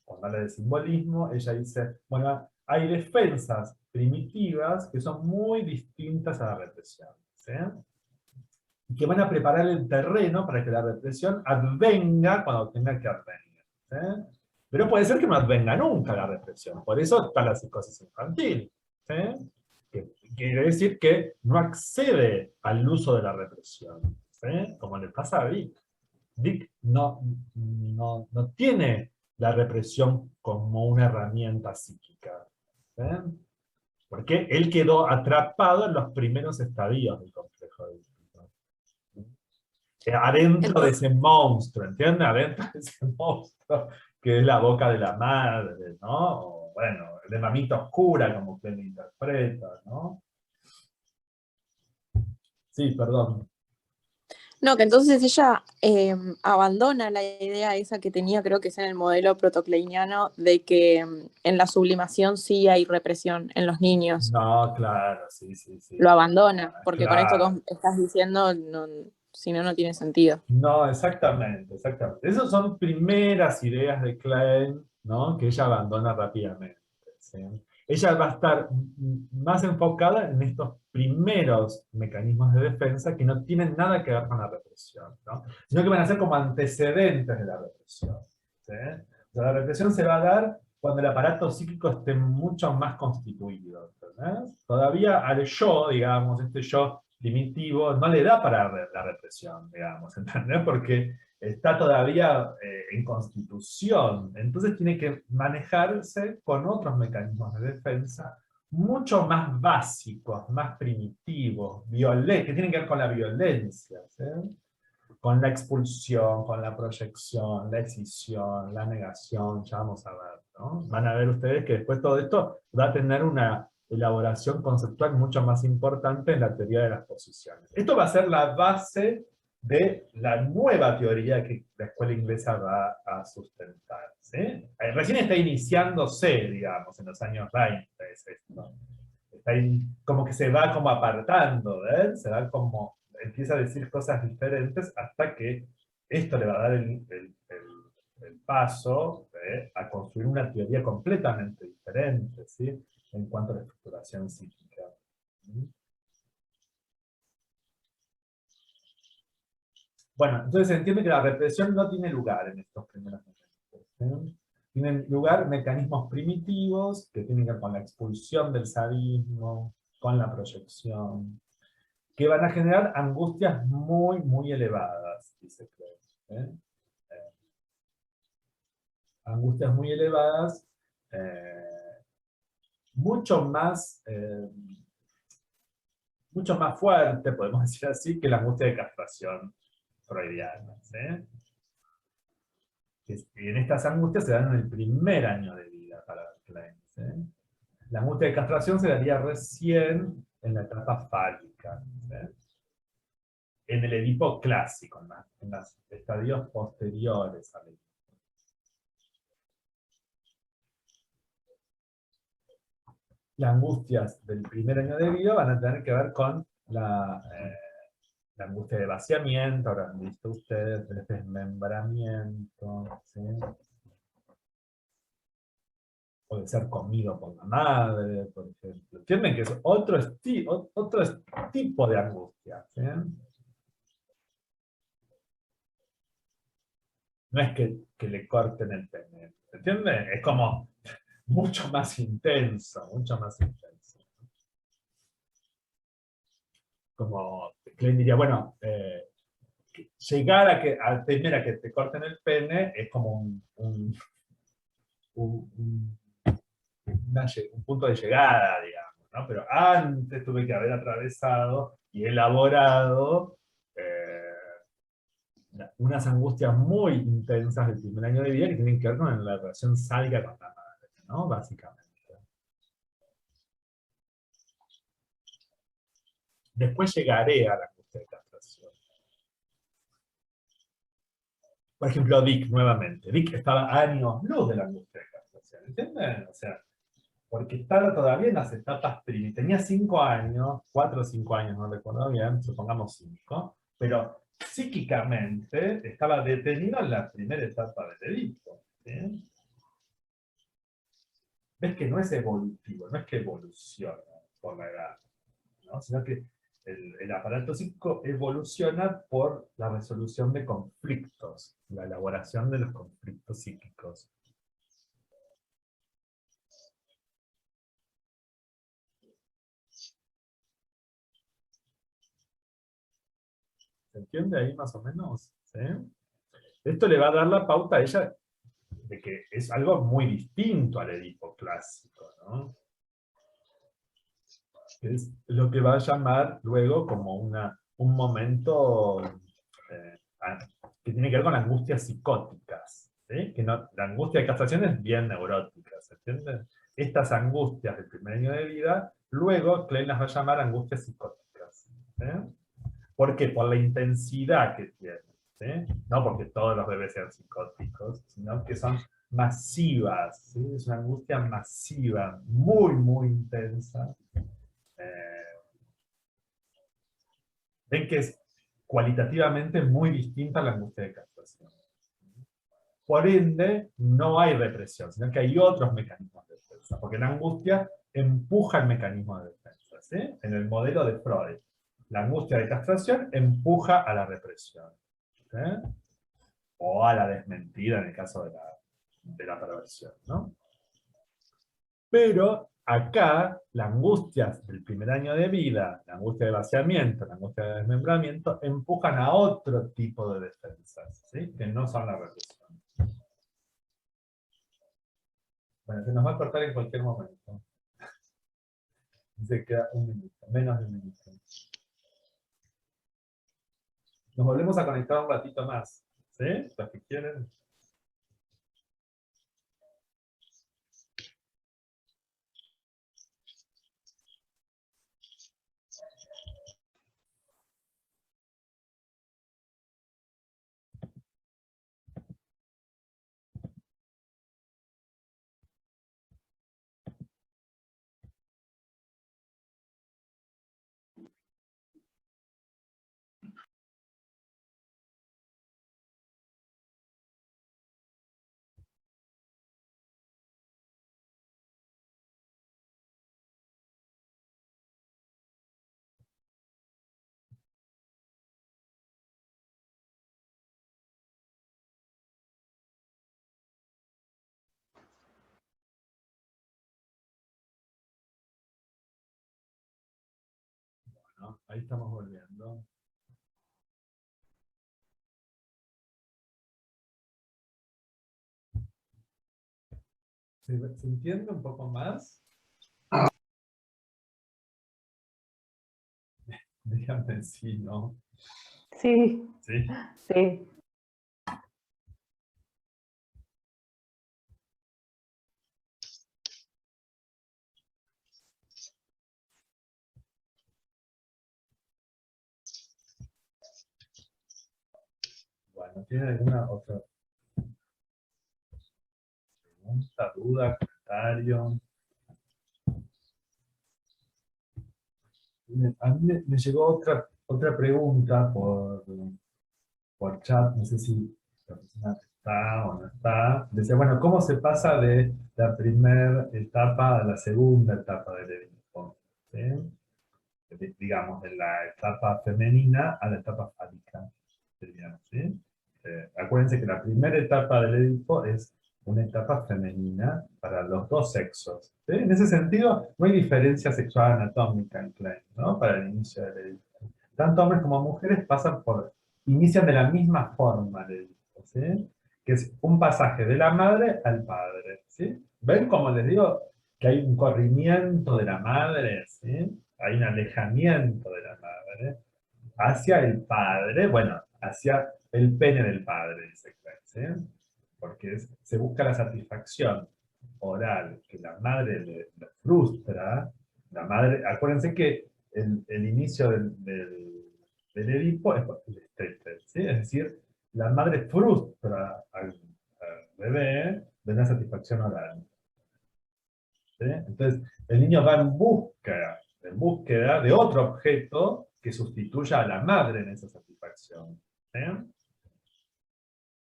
Speaker 1: cuando habla de simbolismo, ella dice, bueno, hay defensas primitivas que son muy distintas a la represión, ¿sí? Y que van a preparar el terreno para que la represión advenga cuando tenga que advenir, ¿sí? Pero puede ser que no advenga nunca la represión, por eso está la psicosis infantil, ¿sí? Que quiere decir que no accede al uso de la represión, ¿sí? Como le pasa a Dick. Dick no tiene la represión como una herramienta psíquica, ¿sí? Porque él quedó atrapado en los primeros estadios del complejo de Edipo. Adentro de ese monstruo, ¿entiendes? Adentro de ese monstruo que es la boca de la madre, ¿no? O, bueno, de mamita oscura, como usted lo interpreta, ¿no? Sí, perdón.
Speaker 3: No, que entonces ella abandona la idea esa que tenía, creo que es en el modelo protocleiniano, de que en la sublimación sí hay represión en los niños.
Speaker 1: No, claro, sí.
Speaker 3: Lo abandona, porque
Speaker 1: Claro.
Speaker 3: con esto que vos estás diciendo, si no tiene sentido.
Speaker 1: No, exactamente. Esas son primeras ideas de Klein, ¿no? Que ella abandona rápidamente, ¿sí? Ella va a estar más enfocada en estos primeros mecanismos de defensa que no tienen nada que ver con la represión, ¿no? Sino que van a ser como antecedentes de la represión, ¿sí? O sea, la represión se va a dar cuando el aparato psíquico esté mucho más constituido, ¿entendés? Todavía al yo, digamos, este yo primitivo, no le da para la represión, digamos, ¿entendés? Porque está todavía en constitución, entonces tiene que manejarse con otros mecanismos de defensa mucho más básicos, más primitivos, que tienen que ver con la violencia, ¿sí? Con la expulsión, con la proyección, la escisión, la negación, ya vamos a ver, ¿no? Van a ver ustedes que después todo esto va a tener una elaboración conceptual mucho más importante en la teoría de las posiciones. Esto va a ser la base de la nueva teoría que la escuela inglesa va a sustentar, ¿sí? Recién está iniciándose, digamos, en los años 20, es esto. Está ahí, como que se va como apartando, ¿ves? Se va como, empieza a decir cosas diferentes hasta que esto le va a dar el paso a construir una teoría completamente diferente, ¿sí? En cuanto a la estructuración psíquica. Bueno, entonces se entiende que la represión no tiene lugar en estos primeros momentos. ¿Sí? Tienen lugar mecanismos primitivos que tienen que ver con la expulsión del sadismo, con la proyección, que van a generar angustias muy, muy elevadas, dice Clay. Angustias muy elevadas, mucho más fuerte, podemos decir así, que la angustia de castración freudiana. ¿Sí? Y en estas angustias se dan en el primer año de vida para Klein. ¿Sí? La angustia de castración se daría recién en la etapa fálica. ¿Sí? En el Edipo clásico, en los estadios posteriores al Edipo. Las angustias del primer año de vida van a tener que ver con la angustia de vaciamiento, ahora han visto ustedes, el desmembramiento, ¿sí? O de ser comido por la madre, por ejemplo. ¿Entienden que es otro tipo de angustia? ¿Sí? No es que le corten el pene, ¿entienden? Es como mucho más intenso, mucho más intenso. Como Klein diría, bueno, llegar a temer a que te corten el pene es como un punto de llegada, digamos, ¿no? Pero antes tuve que haber atravesado y elaborado unas angustias muy intensas del primer año de vida que tienen que ver con la relación sádica con la madre, ¿no? Básicamente. Después llegaré a la angustia de castración. Por ejemplo, Dick, nuevamente. Dick estaba a años luz de la angustia de castración, ¿entienden? O sea, porque estaba todavía en las etapas tenía 5 años, 4 o 5 años, no recuerdo bien, supongamos 5, pero psíquicamente estaba detenido en la primera etapa del Edipo. ¿Sí? Ves que no es evolutivo, no es que evoluciona por la edad, ¿no? Sino que el aparato psíquico evoluciona por la resolución de conflictos, la elaboración de los conflictos psíquicos. ¿Se entiende ahí más o menos? ¿Sí? Esto le va a dar la pauta a ella de que es algo muy distinto al Edipo clásico, ¿no? Es lo que va a llamar luego como un momento que tiene que ver con angustias psicóticas, ¿sí? Que no, la angustia de castración es bien neurótica, ¿se entiende? Estas angustias del primer año de vida, luego Klein las va a llamar angustias psicóticas. ¿Sí? ¿Por qué? Por la intensidad que tienen. ¿Sí? No porque todos los bebés sean psicóticos, sino que son masivas. ¿Sí? Es una angustia masiva, muy, muy intensa. Ven que es cualitativamente muy distinta a la angustia de castración. Por ende, no hay represión, sino que hay otros mecanismos de defensa, porque la angustia empuja el mecanismo de defensa. ¿Sí? En el modelo de Freud, la angustia de castración empuja a la represión. ¿Sí? O a la desmentida en el caso de la perversión, ¿no? Pero acá, las angustias del primer año de vida, la angustia de vaciamiento, la angustia de desmembramiento, empujan a otro tipo de defensas, ¿sí? Que no son la represión. Bueno, se nos va a cortar en cualquier momento. Se queda un minuto, menos de un minuto. Nos volvemos a conectar un ratito más, ¿sí? Los que quieren. Bueno, ahí estamos volviendo. ¿Se entiende un poco más? Díganme sí, ¿no?
Speaker 4: Sí.
Speaker 1: Sí.
Speaker 4: Sí.
Speaker 1: Bueno, ¿tiene alguna otra pregunta, duda, comentario? A mí me llegó otra pregunta por chat, no sé si la persona está o no está. Decía, bueno, ¿cómo se pasa de la primera etapa a la segunda etapa del Edipo? ¿Sí? Digamos, de la etapa femenina a la etapa fálica. ¿Sí? Acuérdense que la primera etapa del Edipo es una etapa femenina para los dos sexos. ¿Sí? En ese sentido, no hay diferencia sexual anatómica en Klein, ¿no? Para el inicio del Edipo. Tanto hombres como mujeres inician de la misma forma el Edipo, ¿sí? Que es un pasaje de la madre al padre. ¿Sí? ¿Ven cómo les digo que hay un corrimiento de la madre? ¿Sí? Hay un alejamiento de la madre hacia el padre, bueno, hacia el pene del padre, dice Klein, ¿sí? Porque se busca la satisfacción oral que la madre le frustra. La madre, acuérdense que el inicio del Edipo es el destete, ¿sí? Es decir, la madre frustra al bebé de una satisfacción oral. ¿Sí? Entonces, el niño va en búsqueda de otro objeto que sustituya a la madre en esa satisfacción. ¿Sí?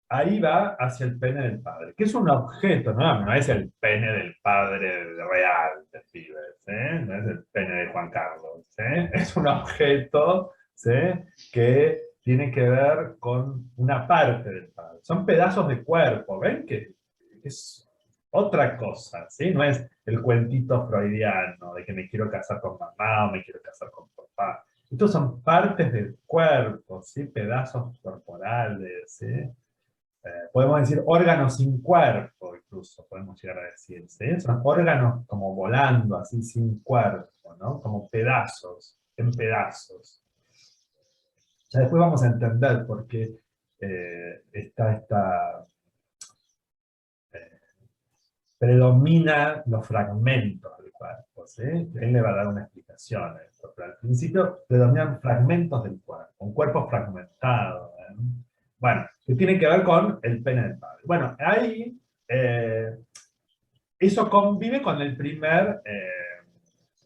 Speaker 1: Ahí va hacia el pene del padre, que es un objeto, no es el pene del padre real del pibe, ¿sí? No es el pene de Juan Carlos, ¿sí? Es un objeto, ¿sí? Que tiene que ver con una parte del padre. Son pedazos de cuerpo, ¿ven? Que es otra cosa, ¿sí? No es el cuentito freudiano de que me quiero casar con mamá o me quiero casar con papá. Estos son partes del cuerpo, ¿sí? Pedazos corporales, ¿sí? Podemos decir órganos sin cuerpo, incluso podemos llegar a decir, ¿sí? Son órganos como volando, así sin cuerpo, ¿no? Como pedazos, en pedazos. Ya después vamos a entender por qué predomina los fragmentos del cuerpo, ¿sí? Él le va a dar una explicación a esto, pero al principio predominan fragmentos del cuerpo, un cuerpo fragmentado, ¿eh? Bueno, que tiene que ver con el pene del padre. Bueno, ahí eso convive con el primer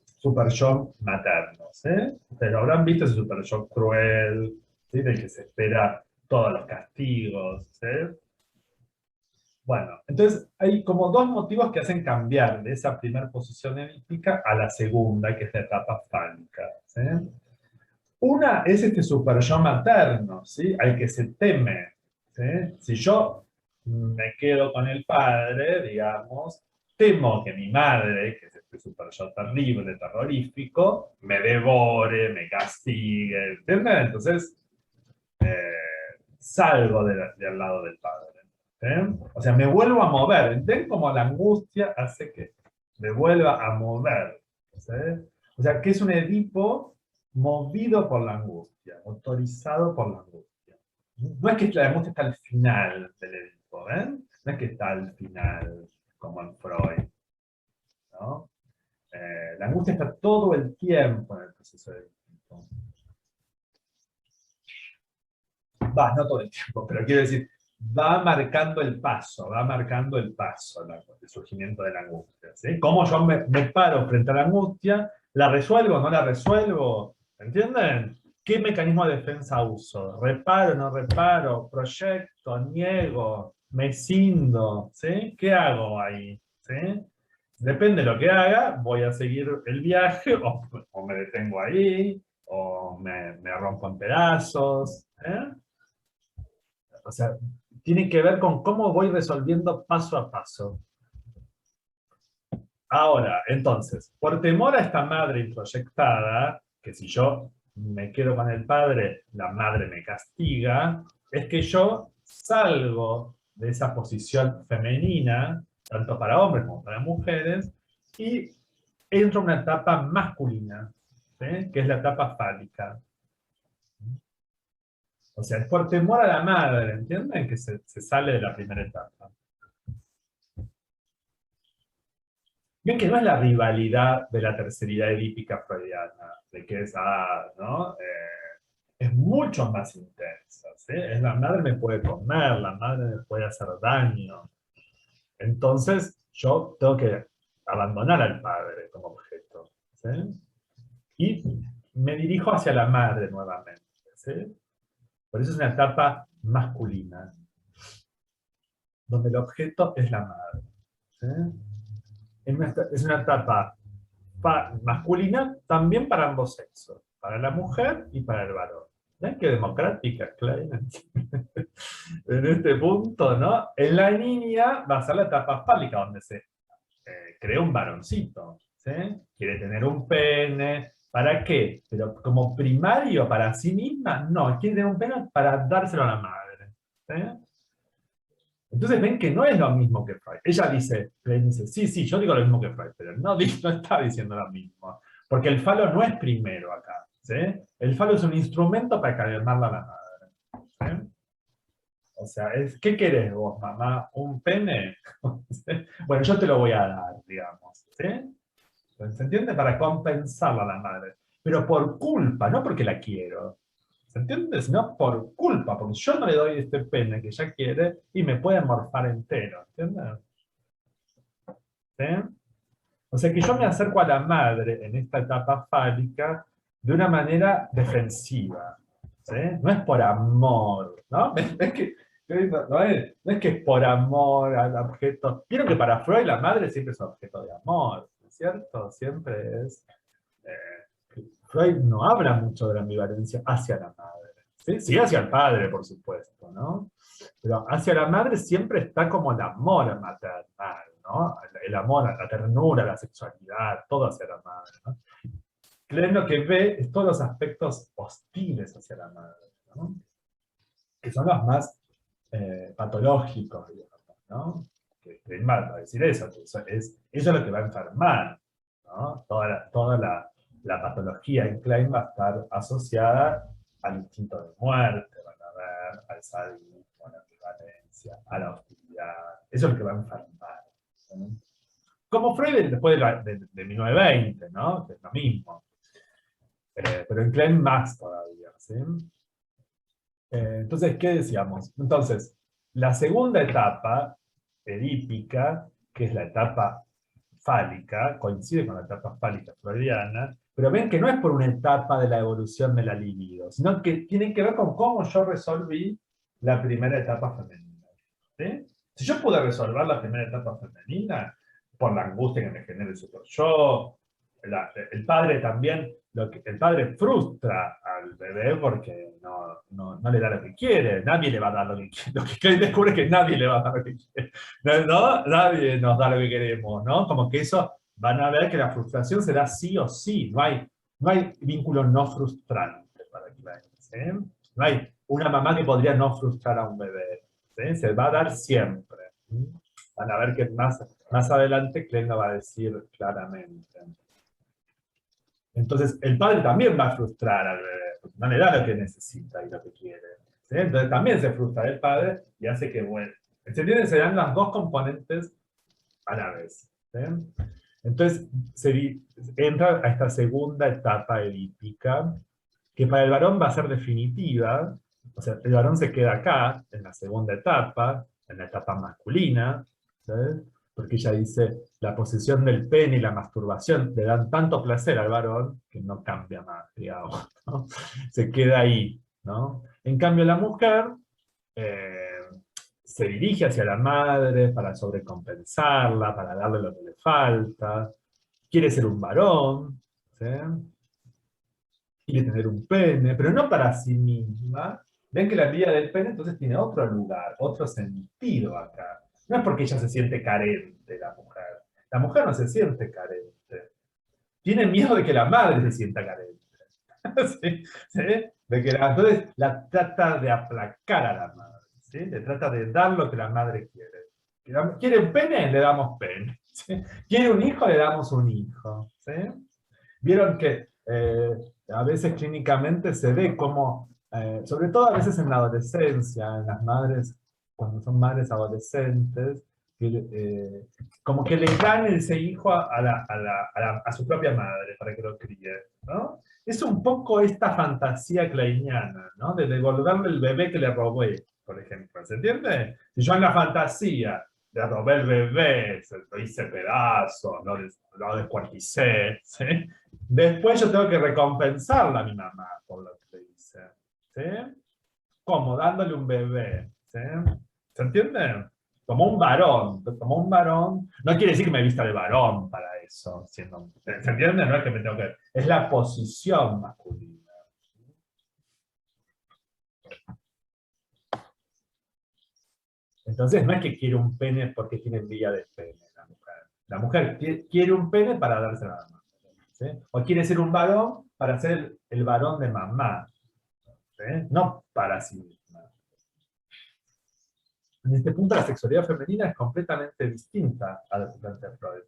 Speaker 1: super yo materno, ¿sí? Ustedes lo habrán visto, ese super yo cruel, ¿sí? Del que se espera todos los castigos, ¿sí? Bueno, entonces hay como dos motivos que hacen cambiar de esa primera posición edípica a la segunda, que es la etapa fálica, ¿sí? Una es este super yo materno, ¿sí? Al que se teme, ¿sí? Si yo me quedo con el padre, digamos, temo que mi madre, que es este super yo terrible, terrorífico, me devore, me castigue, ¿entienden? Entonces, salgo de al lado del padre. O sea, me vuelvo a mover. ¿Entienden cómo la angustia hace que me vuelva a mover? ¿Sí? O sea, que es un Edipo movido por la angustia, autorizado por la angustia. No es que la angustia está al final del Edipo, ¿ven? No es que está al final, como en Freud, ¿no? La angustia está todo el tiempo en el proceso de Edipo. No todo el tiempo, pero quiero decir, va marcando el paso el surgimiento de la angustia. ¿Sí? ¿Cómo yo me paro frente a la angustia? ¿La resuelvo? ¿No la resuelvo? ¿Entienden? ¿Qué mecanismo de defensa uso? ¿Reparo? ¿No reparo? ¿Proyecto? ¿Niego? ¿Me cindo? ¿Sí? ¿Qué hago ahí? ¿Sí? Depende de lo que haga, voy a seguir el viaje o me detengo ahí, o me rompo en pedazos. O sea, tiene que ver con cómo voy resolviendo paso a paso. Ahora, entonces, por temor a esta madre introyectada, que si yo me quedo con el padre, la madre me castiga, es que yo salgo de esa posición femenina, tanto para hombres como para mujeres, y entro en una etapa masculina, ¿sí? Que es la etapa fálica. O sea, es por temor a la madre, ¿entienden? Que se sale de la primera etapa. Bien que no es la rivalidad de la terceridad edípica freudiana, de que es, ¿no? Es mucho más intensa, ¿sí? Es la madre me puede comer, la madre me puede hacer daño. Entonces, yo tengo que abandonar al padre como objeto, ¿sí? Y me dirijo hacia la madre nuevamente, ¿sí? Por eso es una etapa masculina, donde el objeto es la madre, ¿sí? Es una etapa masculina también para ambos sexos, para la mujer y para el varón. ¿Ven qué democrática, Klein? En este punto, ¿no? En la niña va a ser la etapa fálica, donde se crea un varoncito, ¿sí? Quiere tener un pene, ¿para qué? Pero como primario para sí misma, no, quiere tener un pene para dárselo a la madre, ¿sí? Entonces ven que no es lo mismo que Freud. Ella dice, sí, yo digo lo mismo que Freud, pero no está diciendo lo mismo. Porque el falo no es primero acá, ¿sí? El falo es un instrumento para calmarla a la madre, ¿sí? O sea, ¿qué querés vos, mamá? ¿Un pene? Bueno, yo te lo voy a dar, digamos, ¿sí? ¿Se entiende? Para compensarla a la madre. Pero por culpa, no porque la quiero. ¿Se entiende? Sino por culpa, porque yo no le doy este pene que ella quiere y me puede morfar entero. ¿Entiendes? ¿Sí? O sea que yo me acerco a la madre en esta etapa fálica de una manera defensiva. ¿Sí? No es por amor, ¿no? Es que, no es que es por amor al objeto. Vieron que para Freud la madre siempre es objeto de amor, ¿no es cierto? Siempre es... Freud no habla mucho de la ambivalencia hacia la madre. ¿Sí? Sí, hacia el padre, por supuesto, ¿no? Pero hacia la madre siempre está como el amor maternal, ¿no? El amor, la ternura, la sexualidad, todo hacia la madre, ¿no? Klein lo que ve es todos los aspectos hostiles hacia la madre, ¿no? Que son los más patológicos, digamos, ¿no? Que Klein va a decir eso, que eso es lo que va a enfermar, ¿no? Toda la patología en Klein va a estar asociada al instinto de muerte, van a ver, al sadismo, a la ambivalencia, a la hostilidad. Eso es lo que va a enfermar, ¿no? Como Freud después de 1920, ¿no? Que es lo mismo. Pero en Klein más todavía, ¿sí? Entonces, ¿qué decíamos? Entonces, la segunda etapa edípica, que es la etapa fálica, coincide con la etapa fálica freudiana, pero ven que no es por una etapa de la evolución de la libido, sino que tiene que ver con cómo yo resolví la primera etapa femenina, ¿sí? Si yo pude resolver la primera etapa femenina, por la angustia que me genera el super yo, el padre también, el padre frustra al bebé porque no le da lo que quiere, nadie le va a dar lo que quiere, lo que descubre que nadie le va a dar lo que quiere, ¿no? Nadie nos da lo que queremos, ¿no? Como que eso, van a ver que la frustración será sí o sí, no hay vínculo no frustrante para Klein, ¿sí? No hay una mamá que podría no frustrar a un bebé, ¿sí? Se va a dar siempre. Van a ver que más adelante Klein lo va a decir claramente. Entonces, el padre también va a frustrar al bebé, porque no le da lo que necesita y lo que quiere, ¿sí? Entonces también se frustra el padre y hace que vuelva. ¿Se entienden? Se dan las dos componentes a la vez, ¿sí? Entonces, entra a esta segunda etapa edípica, que para el varón va a ser definitiva. O sea, el varón se queda acá, en la segunda etapa, en la etapa masculina, ¿sabes? Porque ella dice, la posesión del pene y la masturbación le dan tanto placer al varón que no cambia más, digamos, ¿no? Se queda ahí, ¿no? En cambio, la mujer se dirige hacia la madre para sobrecompensarla, para darle lo que le falta, quiere ser un varón, ¿sí? Quiere tener un pene, pero no para sí misma. Ven que la vida del pene entonces tiene otro lugar, otro sentido acá. No es porque ella se siente carente, la mujer. La mujer no se siente carente. Tiene miedo de que la madre se sienta carente. ¿Sí? ¿Sí? Entonces la trata de aplacar a la madre, ¿sí? Le trata de dar lo que la madre quiere. ¿Quiere un pene? Le damos pene. ¿Sí? ¿Quiere un hijo? Le damos un hijo. ¿Sí? Vieron que a veces clínicamente se ve como, sobre todo a veces en la adolescencia, en las madres, cuando son madres adolescentes, que, como que le dan ese hijo a su propia madre para que lo críe, ¿no? Es un poco esta fantasía kleiniana, ¿no? De devolverle el bebé que le robé, por ejemplo, ¿se entiende? Si yo en la fantasía le robé el bebé, se lo hice pedazo, lo descuarticé, ¿sí? Después yo tengo que recompensarla a mi mamá por lo que le hice, ¿sí? ¿Cómo? Dándole un bebé, ¿sí? ¿Se entiende? Como un varón, no quiere decir que me vista de varón para eso, ¿se entiende? No es que me tengo que... Es la posición masculina. Entonces no es que quiere un pene porque tiene envidia de pene la mujer. La mujer quiere un pene para darse a la mamá, ¿sí? O quiere ser un varón para ser el varón de mamá, ¿sí? No para sí misma. En este punto la sexualidad femenina es completamente distinta a la que plantea Freud.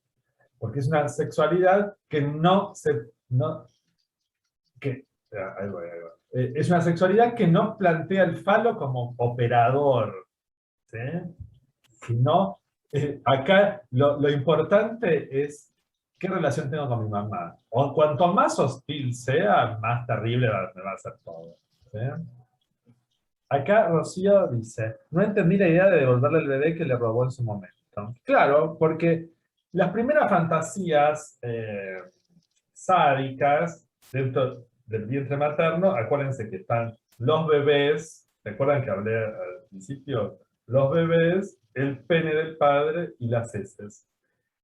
Speaker 1: Porque es una sexualidad que es una sexualidad que no plantea el falo como operador, ¿sí? Sino, acá lo importante es qué relación tengo con mi mamá. O cuanto más hostil sea, más terrible me va a hacer todo, ¿sí? Acá Rocío dice, no entendí la idea de devolverle el bebé que le robó en su momento. Claro, porque las primeras fantasías sádicas dentro del vientre materno, acuérdense que están los bebés, ¿se acuerdan que hablé al principio? Los bebés, el pene del padre y las heces.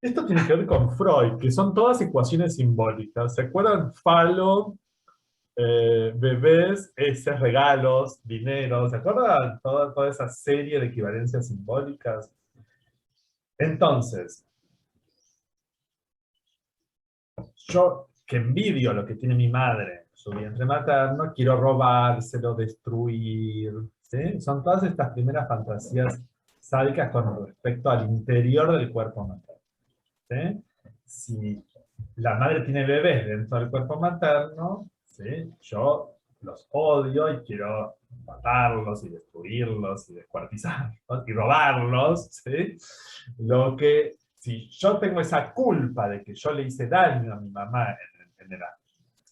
Speaker 1: Esto tiene que ver con Freud, que son todas ecuaciones simbólicas. ¿Se acuerdan? Falo, bebés, heces, regalos, dinero. ¿Se acuerdan? Toda esa serie de equivalencias simbólicas. Entonces, yo que envidio lo que tiene mi madre, su vientre materno, quiero robárselo, destruir, ¿sí? Son todas estas primeras fantasías sádicas con respecto al interior del cuerpo materno, ¿sí? Si la madre tiene bebés dentro del cuerpo materno, ¿sí? Yo los odio y quiero matarlos y destruirlos y descuartizarlos y robarlos, ¿sí? Si yo tengo esa culpa de que yo le hice daño a mi mamá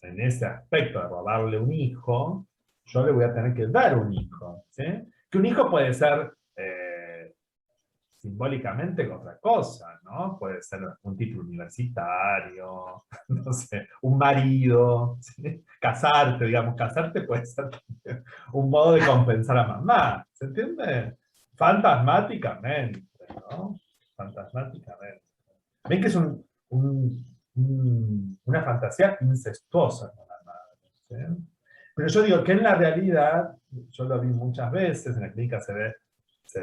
Speaker 1: en ese aspecto de robarle un hijo, yo le voy a tener que dar un hijo, ¿sí? Que un hijo puede ser simbólicamente otra cosa, ¿no? Puede ser un título universitario, no sé, un marido, ¿sí? Casarte, digamos, casarte puede ser un modo de compensar a mamá, ¿se entiende? Fantasmáticamente, ¿no? Fantasmáticamente. Ven que es una fantasía incestuosa con la madre, ¿sí? Pero yo digo que en la realidad, yo lo vi muchas veces, en la clínica se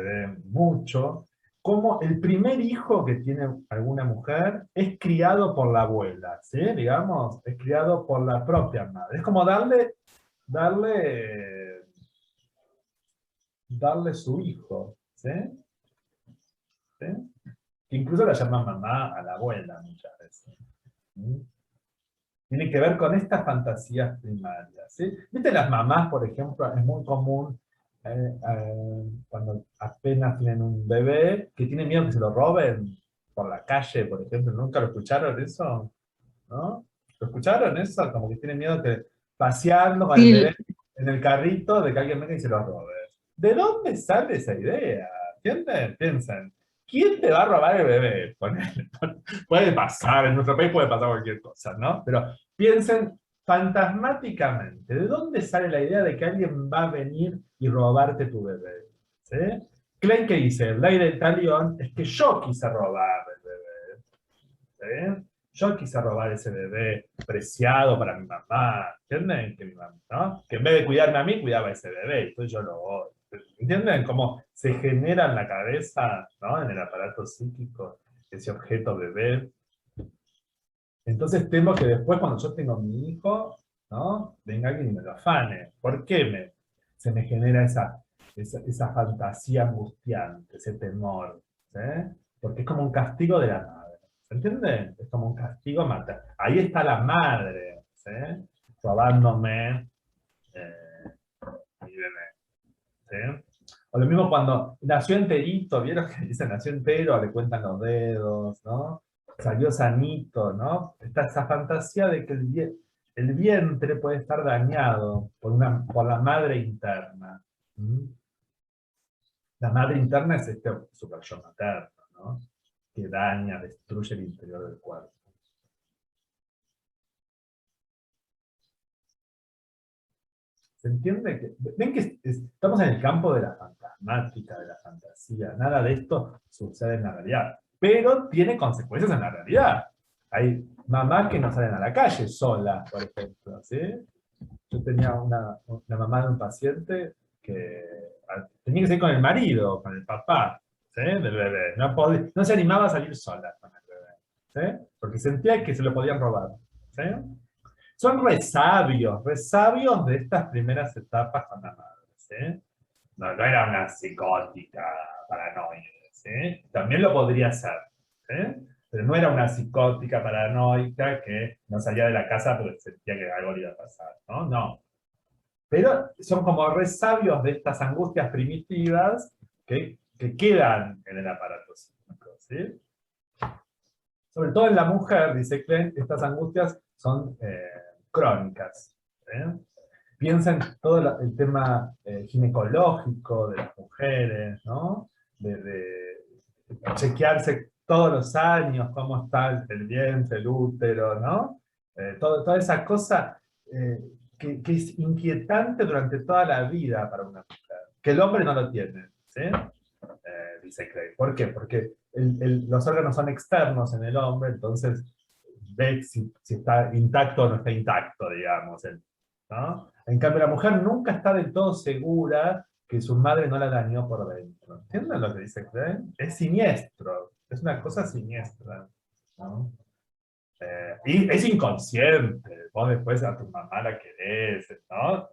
Speaker 1: ve mucho, como el primer hijo que tiene alguna mujer es criado por la abuela, ¿sí? Digamos, es criado por la propia madre. Es como darle su hijo, ¿sí? ¿Sí? Que incluso la llaman mamá a la abuela muchas veces. ¿Sí? Tiene que ver con estas fantasías primarias, ¿sí? ¿Viste las mamás, por ejemplo? Es muy común cuando apenas tienen un bebé, que tienen miedo que se lo roben por la calle, por ejemplo. ¿Nunca lo escucharon eso? ¿No? ¿Lo escucharon eso? Como que tienen miedo que paseando con el bebé en el carrito de que alguien venga y se lo robe. ¿De dónde sale esa idea? ¿Entienden? Piensen. ¿Quién te va a robar el bebé? Puede pasar, en nuestro país puede pasar cualquier cosa, ¿no? Pero piensen fantasmáticamente, ¿de dónde sale la idea de que alguien va a venir y robarte tu bebé? ¿Sí? Klein, que dice, el aire del talión es que yo quise robar el bebé. ¿Sí? Yo quise robar ese bebé preciado para mi mamá. ¿Entienden? Que mi mamá, ¿no? Que en vez de cuidarme a mí, cuidaba a ese bebé. Entonces yo lo odio. ¿Entienden cómo se genera en la cabeza, ¿no? En el aparato psíquico, ese objeto bebé? Entonces temo que después, cuando yo tengo mi hijo, ¿no? Venga alguien y me lo afane. ¿Por qué se me genera esa fantasía angustiante, ese temor? ¿Sí? Porque es como un castigo de la madre. ¿Se entiende? Es como un castigo materno. Ahí está la madre, ¿sí? Robándome mi bebé. ¿Sí? O lo mismo cuando nació enterito, ¿vieron que dice nació entero? Le cuentan los dedos, ¿no? Salió sanito, ¿no? Está esa fantasía de que el vientre puede estar dañado por la madre interna. ¿Mm? La madre interna es este super yo materno, ¿no? Que daña, destruye el interior del cuerpo. ¿Se entiende? Ven que estamos en el campo de la fantasmática, de la fantasía. Nada de esto sucede en la realidad. Pero tiene consecuencias en la realidad. Hay mamás que no salen a la calle solas, por ejemplo. ¿Sí? Yo tenía una mamá de un paciente que tenía que salir con el marido, con el papá, ¿sí? Del bebé. No se animaba a salir sola con el bebé. ¿Sí? Porque sentía que se lo podían robar. ¿Sí? Son resabios de estas primeras etapas con la madre, ¿sí? No, no era una psicótica paranoide, ¿sí? También lo podría ser, ¿sí? Pero no era una psicótica paranoica que no salía de la casa porque sentía que algo le iba a pasar, ¿no? No. Pero son como resabios de estas angustias primitivas que quedan en el aparato psíquico, ¿sí? Sobre todo en la mujer, dice Klein, estas angustias son crónicas. ¿Eh? Piensa en todo el tema ginecológico de las mujeres, ¿no? De chequearse todos los años cómo está el vientre, el útero, ¿no? Toda esa cosa que es inquietante durante toda la vida para una mujer, que el hombre no lo tiene, ¿sí? Dice Craig. ¿Por qué? Porque los órganos son externos en el hombre, entonces ve si está intacto o no está intacto, digamos. ¿No? En cambio, la mujer nunca está del todo segura que su madre no la dañó por dentro. ¿Entienden lo que dice Craig? Es siniestro, es una cosa siniestra. ¿No? Y es inconsciente. Vos después a tu mamá la querés, ¿no?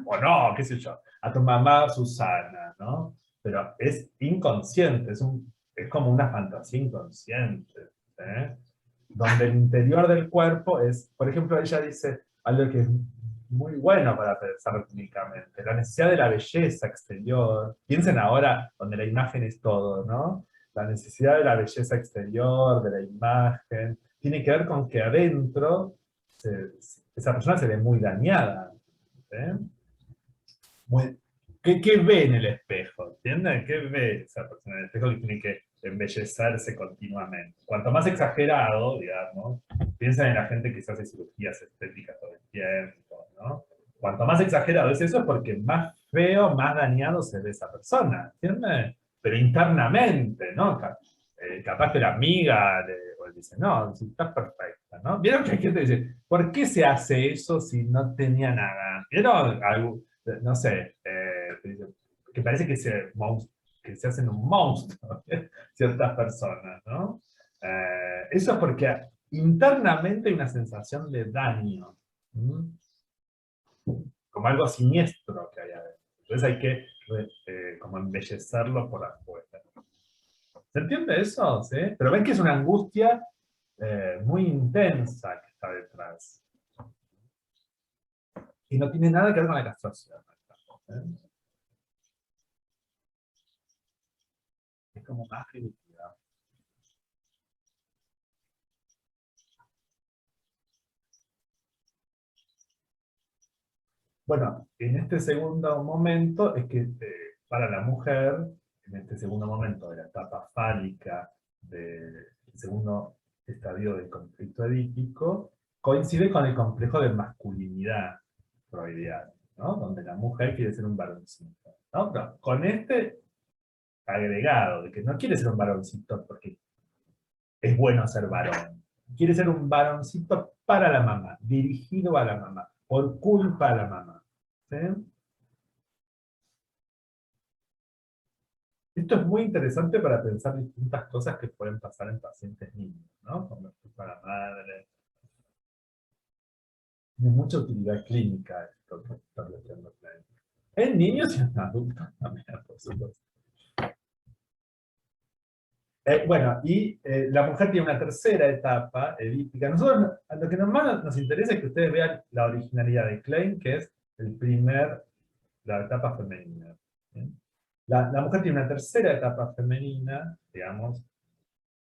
Speaker 1: O no, qué sé yo. A tu mamá Susana, ¿no? Pero es inconsciente, es como una fantasía inconsciente. ¿Eh? Donde el interior del cuerpo es, por ejemplo, ella dice algo que es muy bueno para pensar clínicamente, la necesidad de la belleza exterior. Piensen ahora donde la imagen es todo, ¿no? La necesidad de la belleza exterior, de la imagen, tiene que ver con que adentro esa persona se ve muy dañada. ¿Eh? ¿Qué ve en el espejo? ¿Entienden? ¿Qué ve esa persona en el espejo que tiene que embellecerse continuamente? Cuanto más exagerado, digamos, piensan en la gente que se hace cirugías estéticas todo el tiempo, ¿no? Cuanto más exagerado es eso, es porque más feo, más dañado se ve esa persona, ¿entienden? Pero internamente, ¿no? Capaz que la amiga o él dice, no, si estás perfecta, ¿no? ¿Vieron que hay gente que dice, ¿por qué se hace eso si no tenía nada? ¿Vieron algo? No sé, que parece que se hacen un monstruo ciertas personas, ¿no? Eso es porque internamente hay una sensación de daño, como algo siniestro que hay adentro. Entonces hay que como embellecerlo por afuera. ¿Se entiende eso? ¿Sí? Pero ven que es una angustia muy intensa que está detrás. Y no tiene nada que ver con la castración. ¿Eh? Es como más primitiva. Bueno, en este segundo momento es que para la mujer, en este segundo momento de la etapa fálica del segundo estadio del conflicto edípico, coincide con el complejo de masculinidad freudiano, ¿no? Donde la mujer quiere ser un varoncito, ¿no? Pero con este agregado de que no quiere ser un varoncito porque es bueno ser varón. Quiere ser un varoncito para la mamá, dirigido a la mamá, por culpa a la mamá. ¿Sí? Esto es muy interesante para pensar distintas cosas que pueden pasar en pacientes niños, ¿no? Como culpa a la madre, tiene mucha utilidad clínica esto que está planteando Klein. En niños y en adultos también, por supuesto. Bueno, y la mujer tiene una tercera etapa edípica. Nosotros, lo que más nos interesa es que ustedes vean la originalidad de Klein, que es la etapa femenina. ¿Sí? La mujer tiene una tercera etapa femenina, digamos,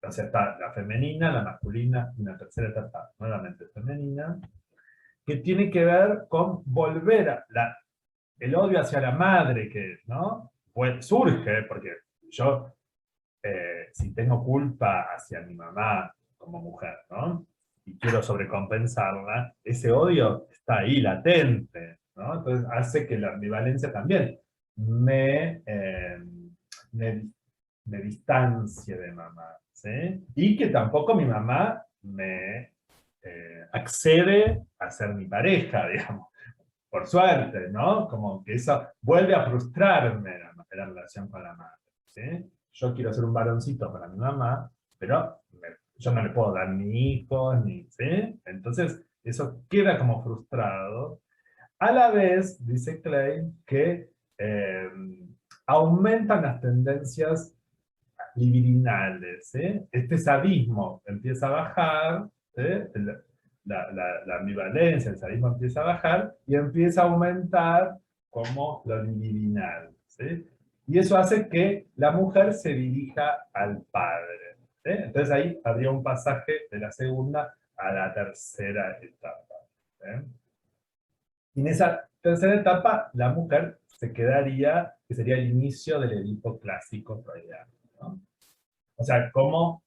Speaker 1: o sea, está la femenina, la masculina, y una tercera etapa nuevamente femenina, que tiene que ver con volver a el odio hacia la madre, que ¿no? Pues surge, porque yo, si tengo culpa hacia mi mamá como mujer, ¿no? Y quiero sobrecompensarla, ese odio está ahí, latente, ¿no? Entonces hace que la ambivalencia también me, me distancie de mamá, ¿sí? Y que tampoco mi mamá me accede a ser mi pareja, digamos, por suerte, ¿no? Como que eso vuelve a frustrarme la relación con la madre, ¿sí? Yo quiero ser un varoncito para mi mamá, pero yo no le puedo dar ni hijos, ¿sí? Entonces, eso queda como frustrado. A la vez, dice Klein, que aumentan las tendencias libidinales, ¿sí? Este sadismo empieza a bajar, ¿sí? La ambivalencia, el sadismo empieza a bajar y empieza a aumentar como lo libidinal, ¿sí? Y eso hace que la mujer se dirija al padre, ¿sí? Entonces ahí habría un pasaje de la segunda a la tercera etapa, ¿sí? Y en esa tercera etapa la mujer se quedaría, que sería el inicio del Edipo clásico freudiano, ¿no? O sea, cómo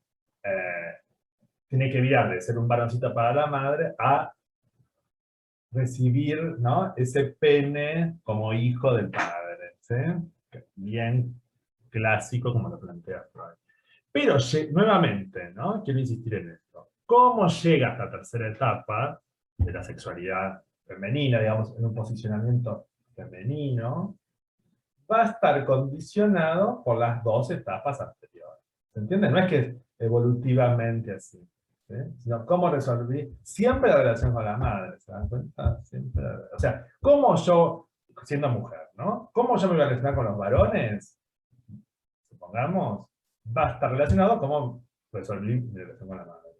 Speaker 1: tiene que virar de ser un varoncito para la madre a recibir, ¿no? Ese pene como hijo del padre, ¿sí? Bien clásico como lo plantea Freud. Pero nuevamente, ¿no? Quiero insistir en esto. ¿Cómo llega a esta tercera etapa de la sexualidad femenina, digamos, en un posicionamiento femenino? Va a estar condicionado por las dos etapas anteriores. ¿Se entiende? No es que es evolutivamente así, ¿sí? Sino cómo resolví siempre la relación con la madre, ¿se dan cuenta? Siempre, o sea, cómo yo, siendo mujer, ¿no? ¿Cómo yo me voy a relacionar con los varones? Supongamos, va a estar relacionado con cómo resolví mi relación con la madre,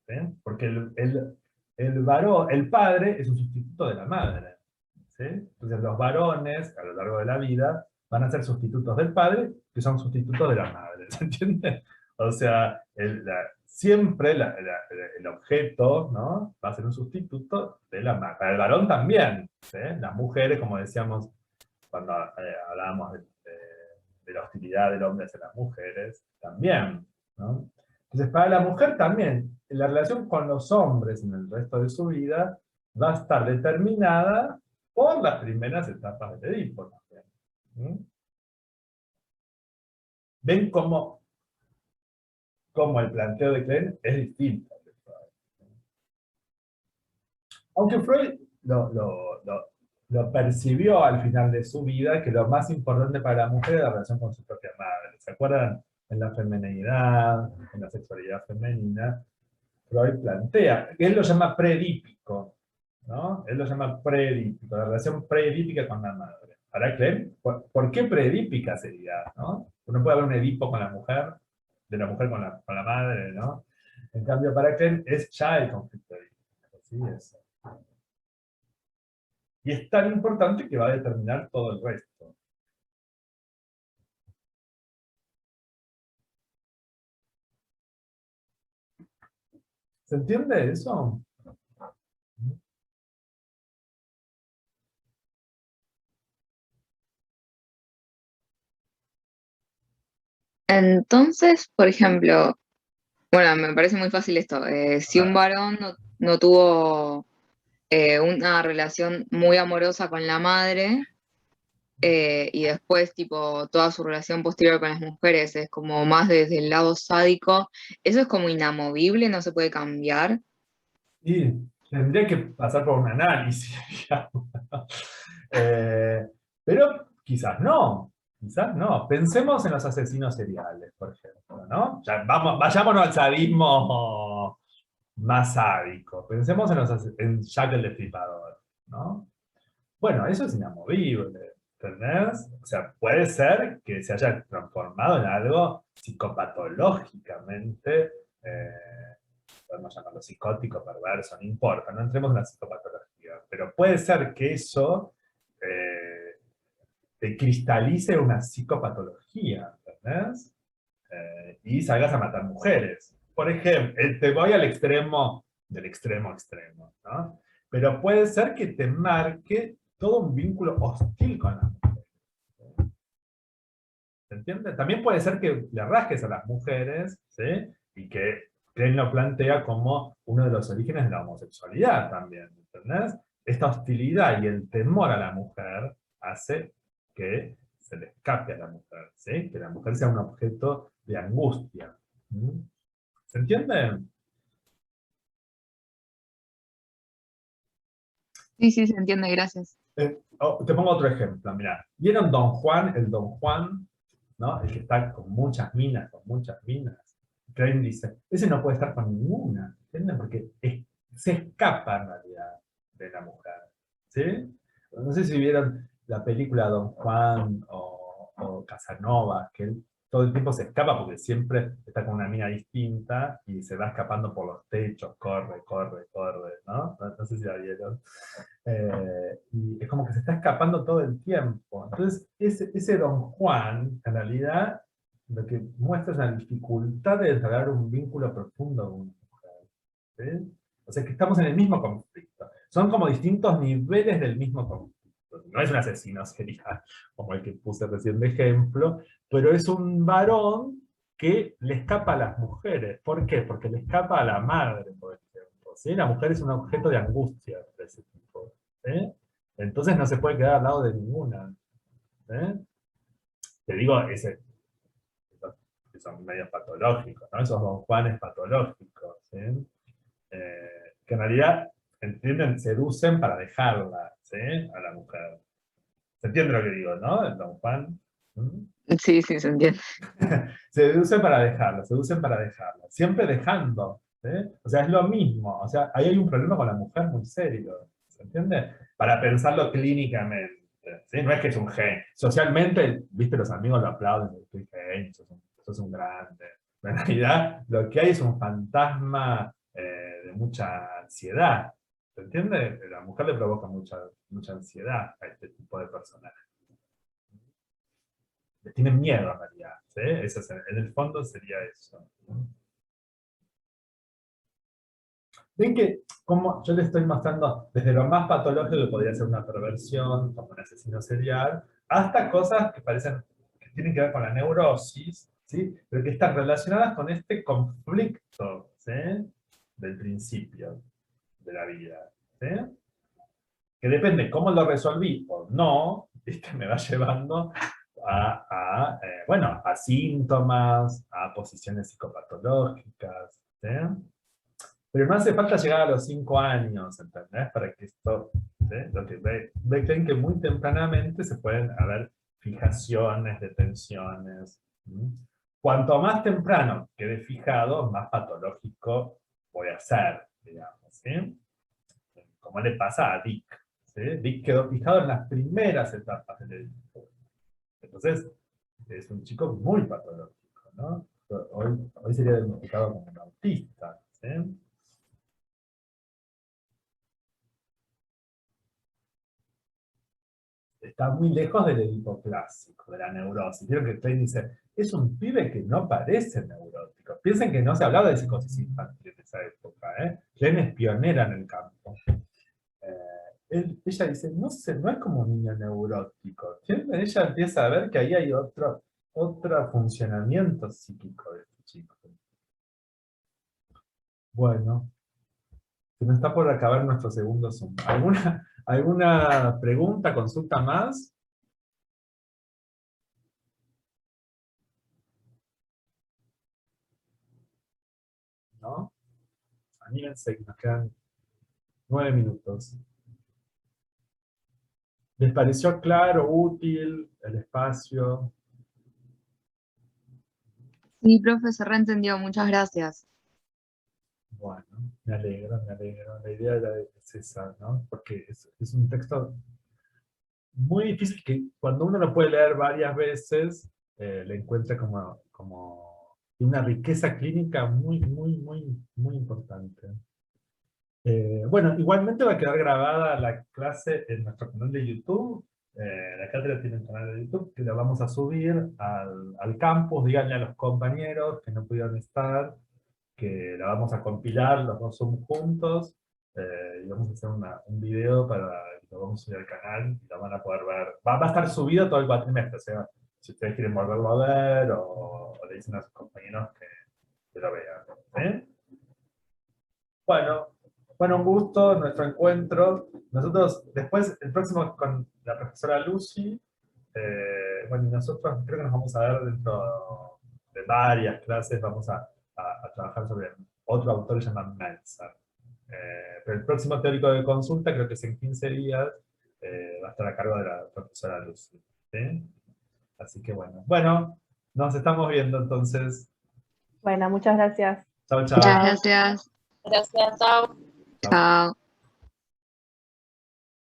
Speaker 1: ¿sí? Porque el varón, el padre es un sustituto de la madre, ¿sí? Entonces los varones, a lo largo de la vida, van a ser sustitutos del padre, que son sustitutos de la madre, ¿se entiende? O sea, siempre el objeto, ¿no? Va a ser un sustituto de la madre. Para el varón también, ¿sí? Las mujeres, como decíamos cuando hablábamos de la hostilidad del hombre hacia las mujeres, también, ¿no? Entonces, para la mujer también, la relación con los hombres en el resto de su vida va a estar determinada por las primeras etapas del Edipo también. ¿Sí? ¿Ven cómo el planteo de Klein es distinto al de Freud? Aunque Freud lo percibió al final de su vida, que lo más importante para la mujer era la relación con su propia madre. ¿Se acuerdan? En la feminidad, en la sexualidad femenina, Freud plantea, que él lo llama preedípico, ¿no? Él lo llama preedípico, la relación preedípica con la madre. Para Klein, ¿por qué preedípica sería? ¿No? Uno puede haber un Edipo con la mujer, de la mujer con la madre, ¿no? En cambio, para Klein es ya el conflicto edípico, ¿sí? Eso. Y es tan importante que va a determinar todo el resto. ¿Se entiende eso?
Speaker 5: Entonces, por ejemplo, bueno, me parece muy fácil esto. Si un varón no tuvo una relación muy amorosa con la madre, y después, tipo, toda su relación posterior con las mujeres es como más desde el lado sádico, eso es como inamovible, no se puede cambiar.
Speaker 1: Y tendría que pasar por un análisis, digamos. Pero quizás no. Quizás no. Pensemos en los asesinos seriales, por ejemplo, ¿no? Ya vayámonos al sadismo más sádico. Pensemos en Jack el Destripador, ¿no? Bueno, eso es inamovible, ¿entendés? O sea, puede ser que se haya transformado en algo psicopatológicamente, podemos llamarlo psicótico, perverso, no importa, no entremos en la psicopatología, pero puede ser que eso te cristalice una psicopatología, ¿entendés? Y salgas a matar mujeres. Por ejemplo, te voy al extremo del extremo extremo, ¿no? Pero puede ser que te marque todo un vínculo hostil con las mujeres. ¿Se entiende? También puede ser que le rasques a las mujeres, ¿sí? Y que Klein lo plantea como uno de los orígenes de la homosexualidad también, ¿entendés? Esta hostilidad y el temor a la mujer hace que se le escape a la mujer, ¿sí? Que la mujer sea un objeto de angustia. ¿Mm? ¿Se entiende?
Speaker 5: Sí, sí, se entiende, gracias.
Speaker 1: Te pongo otro ejemplo, mirá. ¿Vieron Don Juan, el Don Juan, ¿no? El que está con muchas minas, con muchas minas? Klein dice, ese no puede estar con ninguna, ¿entienden? Porque se escapa en realidad de la mujer, ¿sí? No sé si vieron la película Don Juan o Casanova, que él todo el tiempo se escapa porque siempre está con una mina distinta y se va escapando por los techos, corre, corre, corre, ¿no? No sé si la vieron. Y es como que se está escapando todo el tiempo. Entonces, ese Don Juan, en realidad, lo que muestra es la dificultad de desarrollar un vínculo profundo con una mujer. ¿Sí? O sea, que estamos en el mismo conflicto. Son como distintos niveles del mismo conflicto. No es un asesino serial, como el que puse recién de ejemplo, pero es un varón que le escapa a las mujeres. ¿Por qué? Porque le escapa a la madre, por ejemplo. ¿Sí? La mujer es un objeto de angustia de ese tipo. ¿Sí? Entonces no se puede quedar al lado de ninguna. ¿Sí? Te digo, que son medios patológicos, ¿no? Esos Don Juanes patológicos, ¿sí? Que en realidad, entienden, seducen para dejarla, ¿sí? A la mujer. ¿Se entiende lo que digo, no? El Don Juan. ¿Mm?
Speaker 5: Sí, sí, se entiende.
Speaker 1: Seducen para dejarla, seducen para dejarla. Siempre dejando, ¿sí? O sea, es lo mismo. O sea, ahí hay un problema con la mujer muy serio. ¿Se entiende? Para pensarlo clínicamente. ¿Sí? No es que es un gen. Socialmente, viste, los amigos lo aplauden, soy genio, sos un grande. En realidad, lo que hay es un fantasma de mucha ansiedad. ¿Se entiende? La mujer le provoca mucha ansiedad a este tipo de personajes. Le tienen miedo en realidad. ¿Sí? En el fondo sería eso. ¿No? Ven que, como yo le estoy mostrando, desde lo más patológico que podría ser una perversión, como un asesino serial, hasta cosas que parecen que tienen que ver con la neurosis, ¿sí? Pero que están relacionadas con este conflicto, ¿sí? Del principio de la vida. ¿Sí? Que depende cómo lo resolví o no, ¿viste? Me va llevando bueno, a síntomas, a posiciones psicopatológicas. ¿Sí? Pero no hace falta llegar a los 5 años, ¿entendés? Para que esto, ¿sí? Lo que creen que muy tempranamente se pueden haber fijaciones, detenciones. ¿Sí? Cuanto más temprano quede fijado, más patológico voy a ser, digamos, ¿sí? Como le pasa a Dick. ¿Sí? Dick quedó fijado en las primeras etapas del edicto. Entonces, es un chico muy patológico, ¿no? Hoy sería diagnosticado como un autista, ¿sí? Está muy lejos del Edipo clásico, de la neurosis. Vieron que Klein dice, es un pibe que no parece neurótico. Piensen que no se hablaba de psicosis infantil en esa época. Klein es pionera en el campo. Ella dice, no sé, no es como un niño neurótico. Ella empieza a ver que ahí hay otro funcionamiento psíquico de este chico. Bueno, se nos está por acabar nuestro segundo Zoom. ¿Alguna pregunta, consulta más? ¿No? Anímense, que nos quedan 9 minutos. ¿Les pareció claro, útil el espacio?
Speaker 5: Sí, profe, se reentendió. Muchas gracias.
Speaker 1: Bueno. Me alegro, me alegro. La idea es esa, ¿no? Porque es un texto muy difícil que cuando uno lo puede leer varias veces, le encuentra como una riqueza clínica muy, muy, muy, muy importante. Bueno, igualmente va a quedar grabada la clase en nuestro canal de YouTube. La cátedra tiene un canal de YouTube que la vamos a subir al campus. Díganle a los compañeros que no pudieron estar, que la vamos a compilar los dos Zoom juntos, y vamos a hacer un video para que lo vamos a subir al canal y lo van a poder ver. Va a estar subido todo el cuatrimestre, o sea, si ustedes quieren volverlo a ver o le dicen a sus compañeros que lo vean. ¿Eh? Bueno, un gusto nuestro encuentro. Nosotros después, el próximo con la profesora Lucy, bueno, y nosotros creo que nos vamos a ver dentro de varias clases, vamos a trabajar sobre otro autor que se llama Meltzer. Pero el próximo teórico de consulta, creo que es en 15 días, va a estar a cargo de la profesora Lucy. ¿Sí? Así que bueno, nos estamos viendo entonces.
Speaker 4: Bueno, muchas gracias.
Speaker 1: Chao, chao.
Speaker 5: Muchas gracias.
Speaker 2: Gracias, chao.
Speaker 5: Chao.